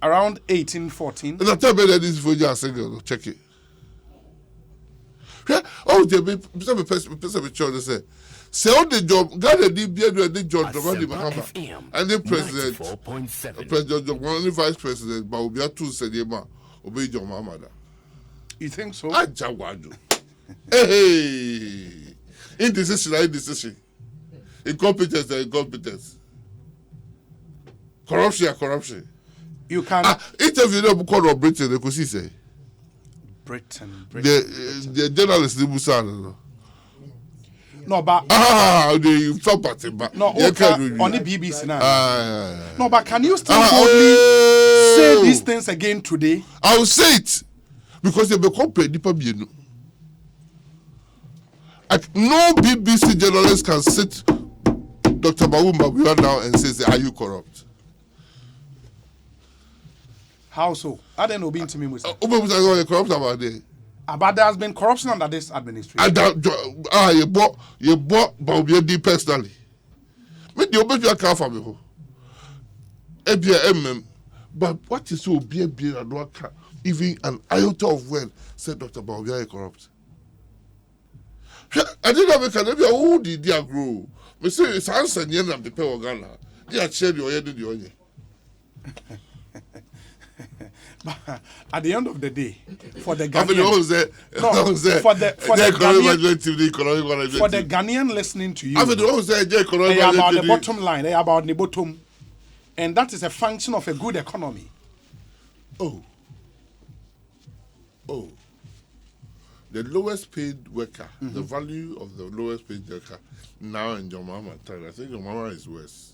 Around 1814. And I tell me that this for you single. Check it. Yeah. Oh, there be some person children say. Say all the job, God the DBA the job, and the president, President, only vice president, but we are two said obey your mama. You think so? I jawadu. Hey, indecision. Incompetence. Corruption. You can interview them called of Britain, Ekosiisen. Britain. The journalist Musa. No, but the top party, but no, on the BBC now. No, but can you still boldly say these things again today? I will say it because they become predictable. No BBC journalist can sit Dr. Mawumba now and say, "Are you corrupt?" How so? I don't know being to me. Corrupt about it. But there has been corruption under this administration. You bought Bobby personally. But you bet you a car for me. But what is so be even an iota of well, said Dr. Bobby corrupt. I didn't have a can who did they grow. Me say it's answer the end of the pay organa. They are shared your head in the onion. At the end of the day, for the Ghanaian listening to you, they are about the bottom line, they are about the bottom, and that is a function of a good economy. Oh, the lowest paid worker, the value of the lowest paid worker now in your mama time. I think your mama is worse.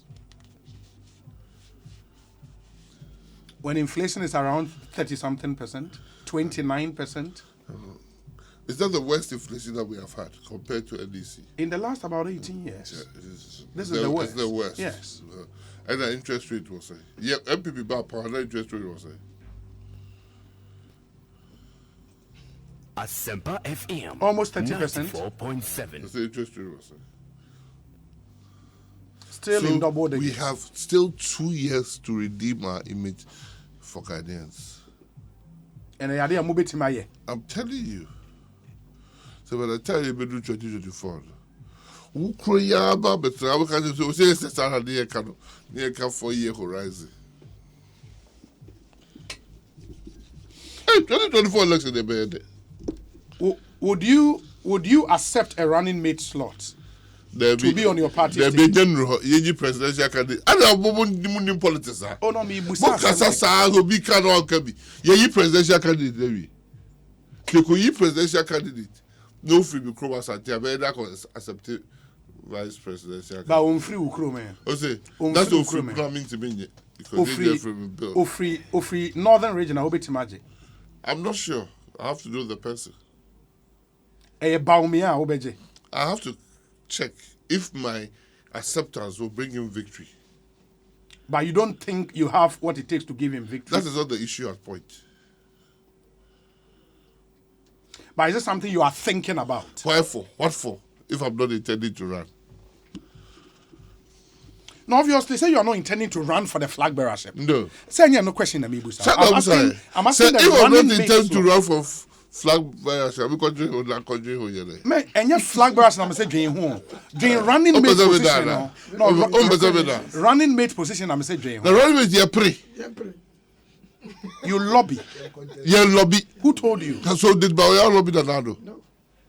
When inflation is around 30-something%, 29%. Is that the worst inflation that we have had compared to NDC? In the last about 18 years. Yeah, this is the worst. It's the worst. Yes. And the interest rate was yeah, MPP back power, the interest rate was Asempa FM. Almost 30%. 94.7. That's the interest rate was Still in double digits. We have still 2 years to redeem our image for Ghanaians. And I'm telling you. So by the time you do 2024, who crayaba, but I can say it's a near 4 year horizon. Hey, 2024 election they made. Would you accept a running mate slot? To be on your party there be general yeji presidential candidate ada bobo politics ah oh no me busa sa obi kan on kan bi yeji presidential candidate there we keko yi presidential candidate no free be crow asante be that accept vice presidential ba on free ukro man o say that's o free coming to me because they from bill o free northern region obetimaje. I'm not sure. I have to know the person. E ba me a obeje. I have to check if my acceptance will bring him victory. But you don't think you have what it takes to give him victory? That is not the issue at point. But is it something you are thinking about? Why for? What for? If I'm not intending to run. No, obviously, say you are not intending to run for the flag bearership. No. Say you have no question, Amibusa. I'm asking if I'm not intending to run for flag bearership, I'm country who man, and your flag bearers, I'm saying, Jane running mate position. No, running mate position, I'm saying, Jane. The running mate, you pray. You lobby. You lobby. Who told you? So did Bawaya lobby the Nado? No.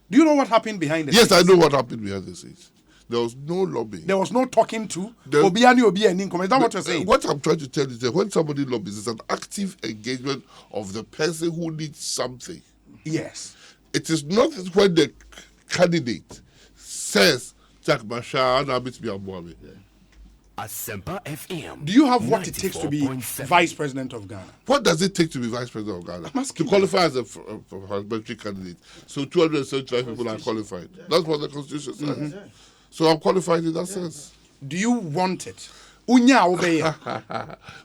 Do you know what happened behind the scenes? Yes, I know what happened behind the scenes. There was no lobbying. There was no talking to. There- Obiani. Is that what you're saying? What I'm trying to tell you is that when somebody lobbies, it's an active engagement of the person who needs something. Yes. It is not when the candidate says, Jack Bashar, I'll be Abuami. Asempa FM. Do you have what it takes to be 94.7. vice president of Ghana? What does it take to be vice president of Ghana? I'm asking To qualify as a parliamentary candidate. So 275 people are qualified. That's what the constitution says. So I'm qualified in that sense. Do you want it? Unya obey.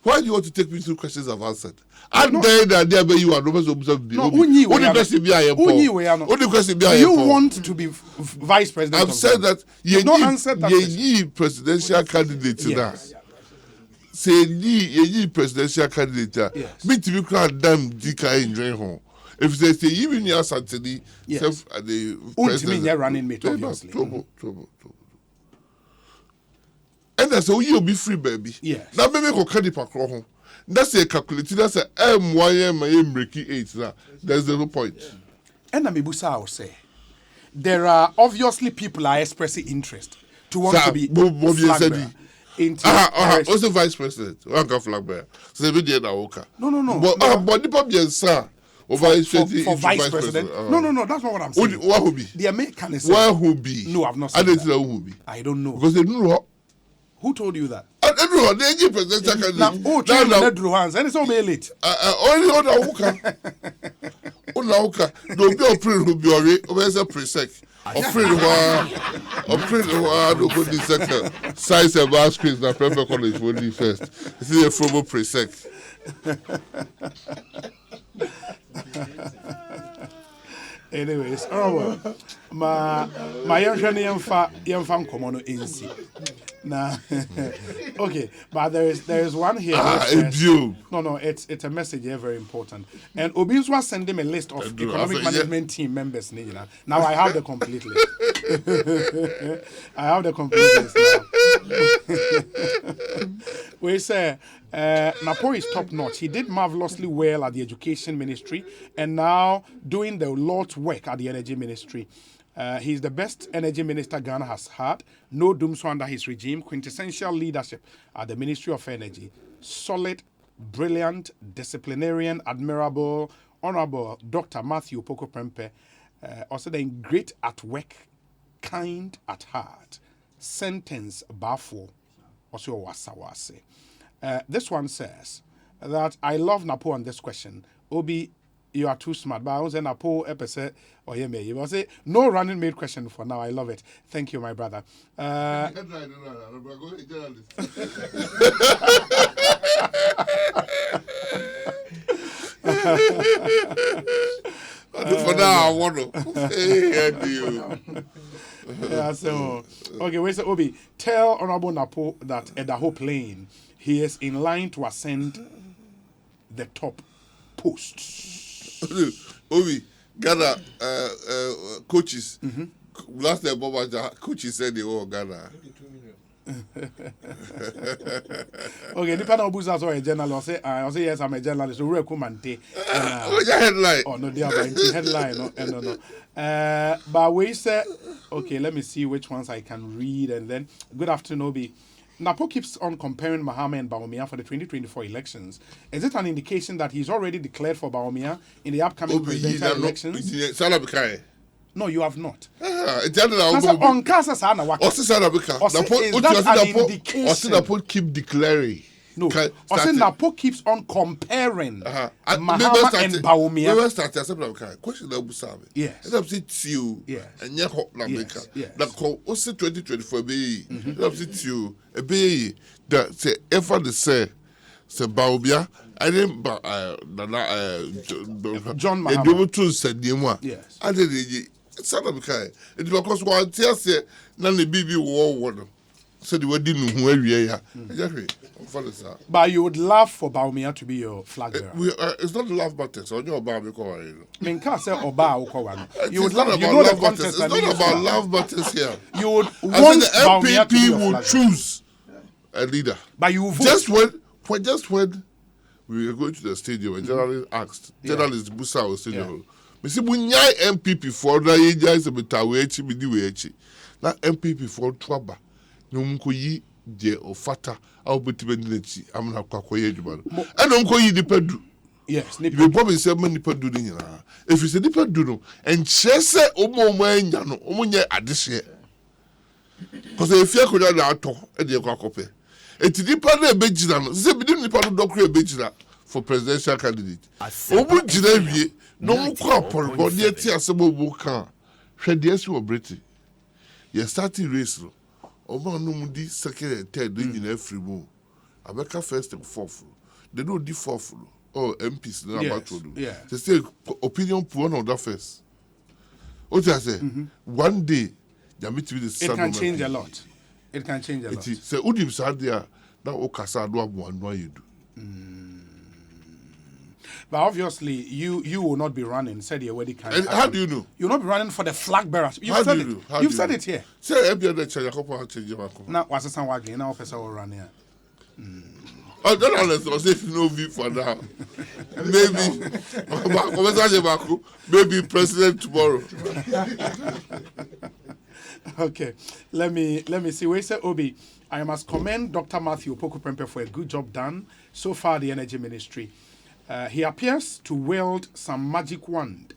Why do you want to take me through questions I've answered? I'm there that there you are. No, unyi we are. Unyi we are. Do you want to be vice president? I've said that you don't answer that. ye presidential candidate Yes. Say ye presidential candidate. Yes. Me to be crowned damn dika enjoy home. If they say even your Santini, Yes. the Ultimately, you're running mate, obviously. Trouble. And that's how you'll be free, baby. Yes. Now, maybe go candy pack home. That's a calculated. That's a MYM breaking 8. There's no point. And Amibusa will say, there are obviously people are expressing interest to want to be flag bearer into also vice president. One flag bearer. So we did Oka. No. But the problem sir. For vice president. No, that's not what I'm saying. What will be? The American is Where will be? No, I've not I said don't that. know who will be. I don't know. Because they know. Who told you that? I don't know. They give presidential candidate. Now, change the drew hands, and it's all late. Only on Oka. On Oka. Don't be afraid who be already. Where's a presec? Afraid no go the second. Size and bar screens na Prempeh College will be first. This is a formal presec. Anyways, oh well. My young fan komono insi. Nah. Okay, but there is one here. No, it's a message here, very important. And Obin's was sending me a list of economic management team members. Now I have the complete list. I have the complete list now. We say Napo is top notch. He did marvelously well at the Education Ministry and now doing the Lord's work at the Energy Ministry. He's the best energy minister Ghana has had. No dooms under his regime. Quintessential leadership at the Ministry of Energy. Solid, brilliant, disciplinarian, admirable, honorable Dr. Matthew Opoku Prempeh. Also then great at work, kind at heart. Sentence bafo. Also wasawase. This one says that I love Napo on this question. Obi, you are too smart. But I was in Napo episode. Oh, yeah, me. You will say no running mate question for now. I love it. Thank you, my brother. For now, I want to. Yeah, so okay, wait, so Obi, tell Honorable Napo that at the whole plane, he is in line to ascend the top posts. Obi, Ghana coaches. Last time, coaches said they were Ghana. Okay, depending on who's also a journalist, I say yes, I'm a journalist. So we're commanding. What's your headline? Oh no, they are buying headline. No. But we say, okay, let me see which ones I can read, and then good afternoon, Obi. Napo keeps on comparing Mahama and Bawumia for the 2024 elections. Is it an indication that he's already declared for Bawumia in the upcoming presidential elections? No, you have not. On Casa Sana Waka. Is that an indication? Napo keep declaring. No, Napo keeps on comparing Mahama and Bawumia. We start to question that Busabe. Yes. And I'm saying you. And you hope Nameka. That call also 2024 be. And I'm saying you. A be that say ever the say Bawumia. I didn't. John Mahama. You to said you. Yes. I did. It's because one tears say none the baby war. So the wedding who area. But you would love for Bawumia to be your flag bearer. It's not the love buttons. On your bar, you can't say Oba. You would love. You know the contest. It's not about love buttons here. You would want the MPP will choose a leader. But you vote. Just when we were going to the stadium, a journalist asked, journalist Busa was stadium. Me say, "Bunyai MPP for na yeja is a bitawechi, bidiwechi." na MPP for trouble no mko yi de ofata a obetibe ni chi amna kwakoye adwuma no eno mko yi nipa du yes nipa you probably say man nipa du ni nyina if you say nipa du no enche se omo anya no omo nye adehye cause if you could na ato e de kwakope eti nipa na ebegina no se bi nipa no dokro ebegina for presidential candidate omo gina wie no mko apolo ne ati asebo bu kan hwe de esi wo breti you starting race no omo no mu di second and third in every move abeka first and fourth they don't di fourth oh MPs na about to do they say opinion pool on that first what I say one day they meet with the it can change a lot say udim sadia na okasa do abo anu ayedu. But obviously, you will not be running. Said you already can. And how do you know? You'll not be running for the flag bearers. You've said it. You've said it here. Say every other change. Now, what's the sound wagging? Now, person will run here. I don't understand. Say if you know me for now, maybe president tomorrow. Okay, let me see. Where say Obi, I must commend Dr. Matthew Opoku Prempeh for a good job done so far. The Energy Ministry. He appears to wield some magic wand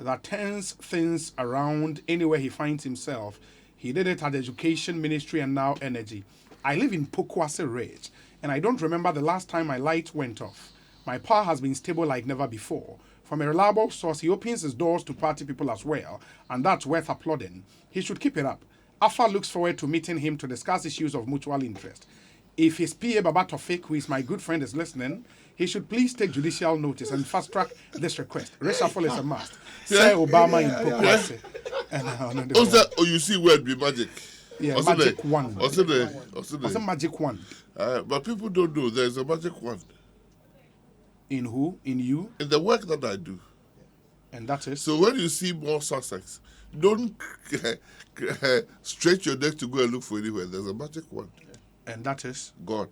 that turns things around anywhere he finds himself. He did it at the Education Ministry and now Energy. I live in Pokwase Ridge, and I don't remember the last time my light went off. My power has been stable like never before. From a reliable source, he opens his doors to party people as well, and that's worth applauding. He should keep it up. AFA looks forward to meeting him to discuss issues of mutual interest. If his PA Baba Tofik, who is my good friend, is listening, he should please take judicial notice and fast track this request. Reshuffle is a must. Say Obama in Pokwase. Oh, you see word be magic. Yeah, magic wand. Also magic wand. But people don't know there's a magic wand. In who? In you? In the work that I do. And that is? So when you see more suspects, don't stretch your neck to go and look for anywhere. There's a magic wand. And that is? God.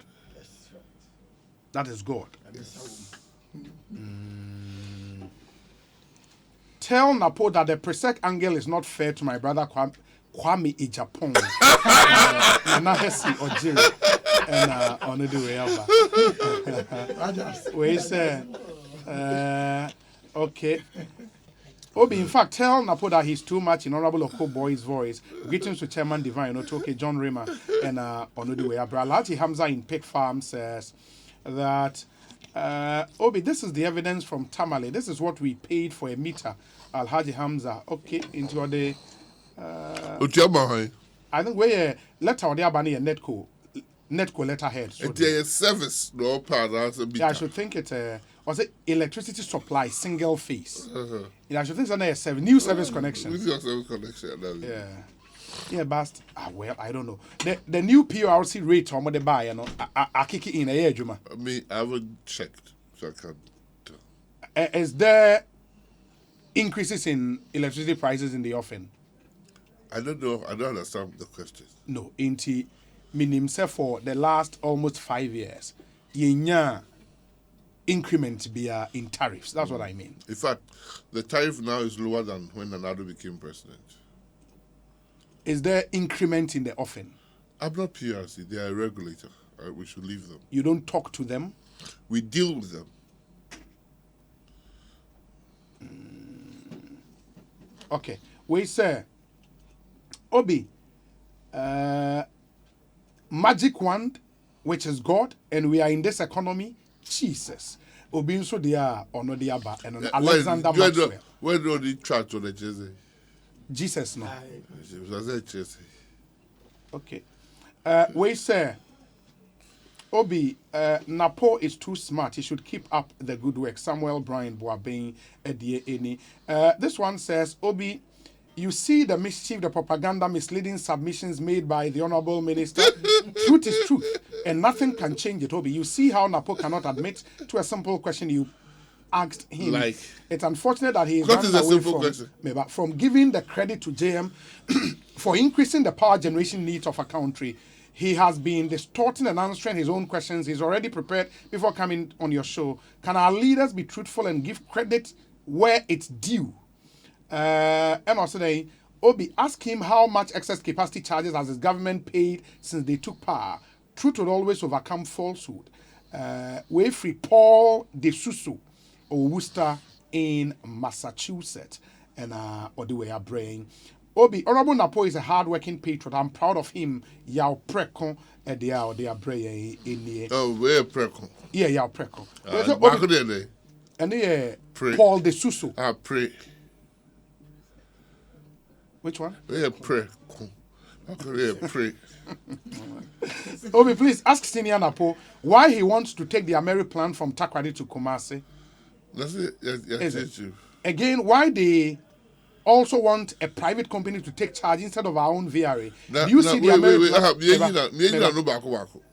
That is God. Tell Napo that the Presec angle is not fair to my brother Kwame Ijapong. Nahesi Ojiri. And on the way we say, okay. Obi, in fact, tell Napo that he's too much in Honorable Oko Boy's voice. Greetings to Chairman Divine, Otoke, John Rima, and Onudiwe. Bralati Hamza in Pig Farm says that, Obi, this is the evidence from Tamale. This is what we paid for a meter. Alhaji Hamza. Okay, into the. I think where letter or the Abani and Netco letterhead. So it's a service, no part. Yeah, I should think it's a. Was it electricity supply single phase? Yeah, I should think it's a new service connection. Yeah. Yeah, but well, I don't know. The new PRC rate on what they buy, you know, I kick it in a year, Juma. I mean, I haven't checked, so I can't tell. Is there increases in electricity prices in the offing? I don't know. I don't understand the question. No, inti minimum for the last almost 5 years. Yenya increment be in tariffs. That's what I mean. In fact, the tariff now is lower than when Nado became president. Is there increment in the offing? I'm not PRC. They are a regulator. We should leave them. You don't talk to them? We deal with them. Okay. We say, Obi, magic wand, which is God, and we are in this economy, Jesus. Obi so they are on the Abba and Alexander Maxwell. Where do they church on the Jesse? Jesus, no. Okay. We say, Obi, Napo is too smart. He should keep up the good work. Samuel Brian Boabeng Edie. This one says, Obi, you see the mischief, the propaganda, misleading submissions made by the Honorable Minister. Truth is truth, and nothing can change it, Obi. You see how Napo cannot admit to a simple question you asked him. Like, it's unfortunate that he is what is a away simple from giving the credit to JM for increasing the power generation needs of a country. He has been distorting and answering his own questions. He's already prepared before coming on your show. Can our leaders be truthful and give credit where it's due? And also, Obi, ask him how much excess capacity charges has his government paid since they took power. Truth will always overcome falsehood. Way free Paul De Suso or Worcester in Massachusetts. And or the way I bring. Obi, Honorable Napo is a hard-working patriot. I'm proud of him. Yao Prekon and they are brain in the. Oh, where Prekon? Yeah, Yao Prekon. And Paul De Suso. I pray. Which one? Yeah, pray. Pray. Obi, please ask Senior Napo why he wants to take the Ameri plant from Takoradi to Kumasi. That's it. Yes. Again, why they also want a private company to take charge instead of our own VRA? Do you see the Ameri plant?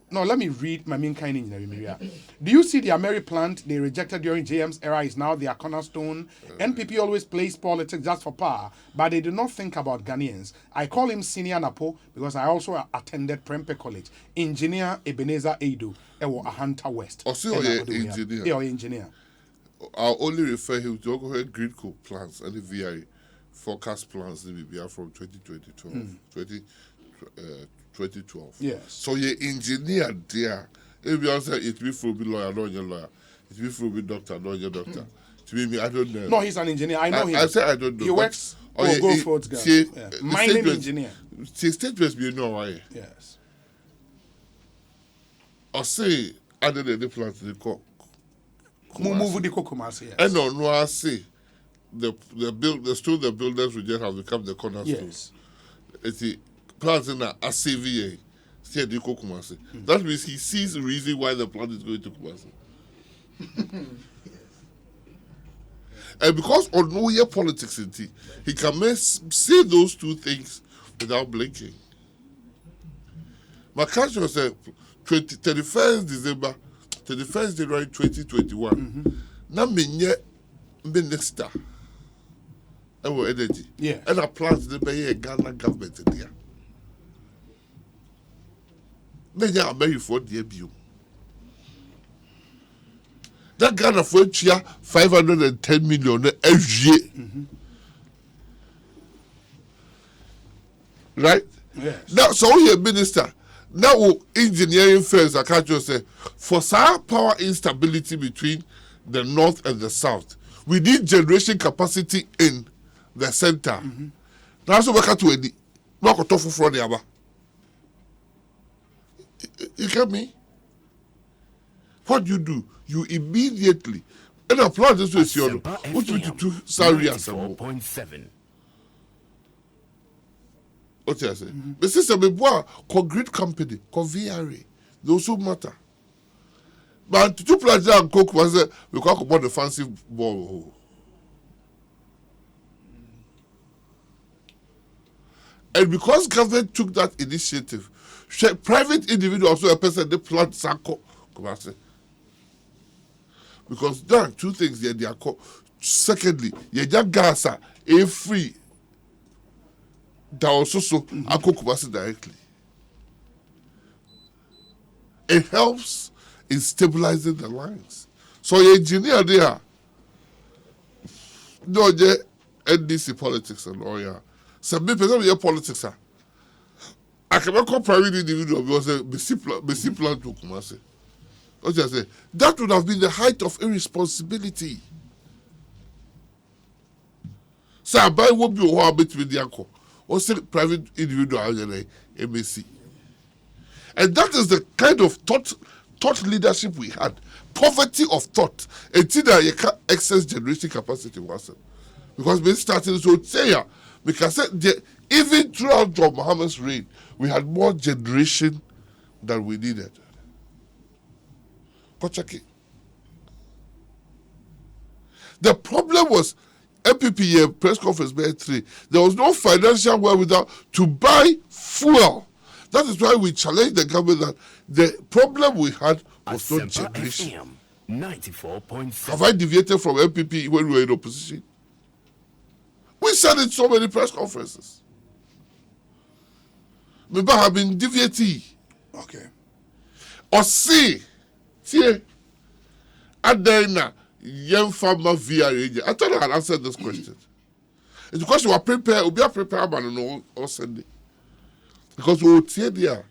No, let me read my main kind engineer. Do you see the Ameri plant they rejected during JM's era is now their cornerstone? NPP always plays politics just for power, but they do not think about Ghanaians. I call him Senior Napo because I also attended Prempeh College. Engineer Ebenezer Edu, Ahanta West. Engineer. Yeah, engineer. I'll only refer him to overhead grid co plans and the VRA forecast plans in BBR from 2012. Yes. So you engineer there. If you say it be for be lawyer, not your lawyer. It be for be doctor, not your doctor. To me, I don't know. No, he's an engineer. I know him. I say I don't know. He works for Goldford's guy. Mining engineer. See, statements you know why. Yes. Or say other than the plants they call. Move the Kumasi. Yes. And no, I say the builders will just have become the cornerstone. Yes. It's the plants in a CVA. That means he sees the reason why the plant is going to Kumasi. And because on no year politics he can say those two things without blinking. My country was 31st December, 31st January 2021. Now me minister our energy. Yeah. And I plan to be a Ghana government there. Then you are married for the abuse. That Ghana for each year 510 million every year. Right? Yes. Now, so here, minister, now engineering firms, I can't just say, for some power instability between the north and the south, we need generation capacity in the center. Now, so we can't do any. We can't talk for the other. You get me? What do? You immediately and apply this to your which we do salary as 4.7. What I say? The system be boy concrete company, VRA. They also matter. But to do plan and cook was we talk about the fancy ball. And because government took that initiative, private individuals also a person they plant Sako. Because there are two things there they are called. Secondly, you just gas a free. That also I cook directly. It helps in stabilizing the lines. So your engineer there, no, the NDC politics and all yeah. Some people of your politics are. I cannot call private individual because Messi plan to Kumasi. What I say? That would have been the height of irresponsibility. So I buy what be a bit with the uncle. Or say private individual MAC. And that is the kind of thought leadership we had. Poverty of thought. And see that you can't excess generation capacity was it. Because we started to say because even throughout John Mohammed's reign, we had more generation than we needed. The problem was MPP press conference May 3. There was no financial wherewithal to buy fuel. That is why we challenged the government that the problem we had was not generation. 94.7. Have I deviated from MPP when we were in opposition? We said it so many press conferences. Maybe I have been deviating. Okay. Or see, Adena, young farmer VRA. I thought I had answered this question. It's because you are prepared, we are prepared by no or Sunday. Because we will tell you,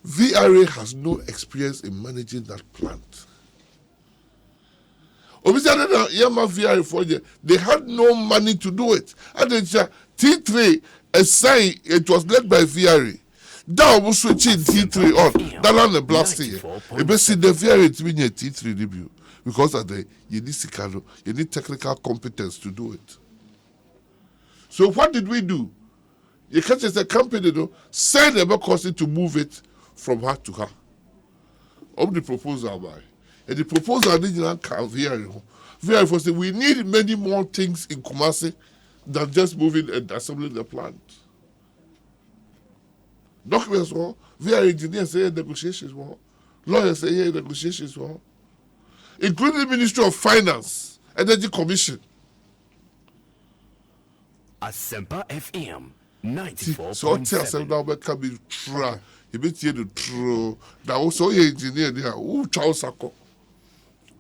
VRA has no experience in managing that plant. Obviously, VRA for you, they had no money to do it. And then T3, a sign, it was led by VRA. That was switching T3 on. That on the blasting. You may see the VRA to be a T3 debut. Because of the you need technical competence to do it. So what did we do? You can't just a company though, send them a cost to move it from her to her. Of the proposal by. And the proposal didn't come VRA for say we need many more things in Kumasi than just moving and assembling the plant. Documents were, VRA engineers say negotiations were, lawyers say negotiations were, including the Ministry of Finance, Energy Commission. Asempa FM 94.7. So I tell yourself now, but can be true. You be here to true. That also your engineer there. Who Charles Sako?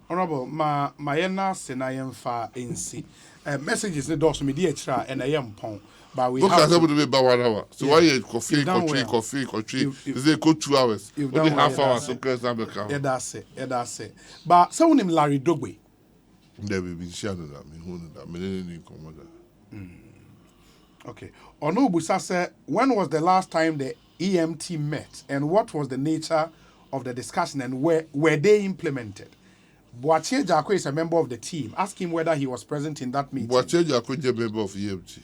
Honorable, my yena senayem fa NC. Messages the doors me dear tra and I am pon. But we have to be about 1 hour. So why you coffee? Is it go 2 hours? Only half hour. So cause I'm yeah, that's it. But someone named Larry Dogwe. There will be shadow that me who that me Okay. Onobusa said, when was the last time the EMT met and what was the nature of the discussion and were they implemented? Boache Jako is a member of the team. Ask him whether he was present in that meeting. Boache Jako is a member of EMT.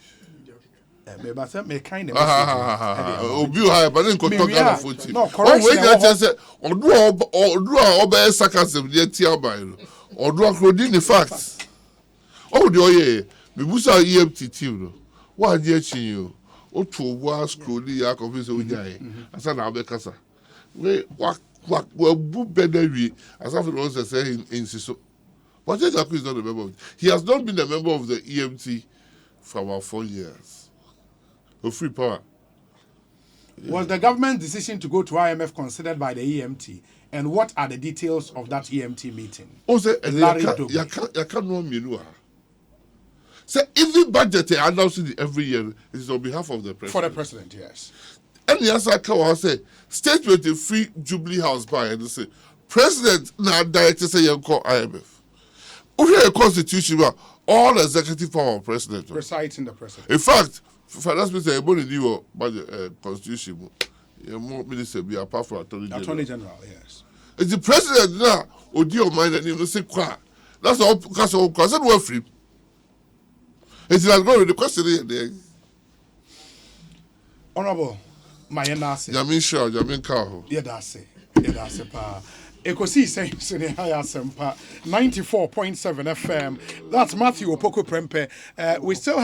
Me kind of Obi ha but then talk about foot. No, correction. Oh, when say odu oba sarcasm dey tia by no. Odu akrodin the facts. Oh, the oye. Me busa EMT team no. Wa je chin you. O to wa scroll ya confuse o jai. Asa na abekasa. We wa bu benewi. Asa for us say in so. But Jaku is not a member of it. He has not been a member of the EMT for about 4 years. Free power. Was the government's decision to go to IMF considered by the EMT? And what are the details of that EMT meeting? Oh, say, you can't know me. Say, every budget they announce every year is on behalf of the president. For the president, yes. And the answer can say, statement the free Jubilee House by and they say, President now director say you call IMF. Okay, a constitution all executive power of president. Reciting the president. In fact, finance minister, you want to do the constitution. You want minister be apart from attorney general. Attorney general, yes. It's the president now. Or do you mind that you say qua? That's all. That's all. Because I don't free. It's not going to the question there. Honorable, my nasi. Jamin Shaw, Jamin Kaho. Yeah, that's it. Pa. Ekosiisen higher sempa 94.7 FM. That's Matthew Opoku Prempeh. We still have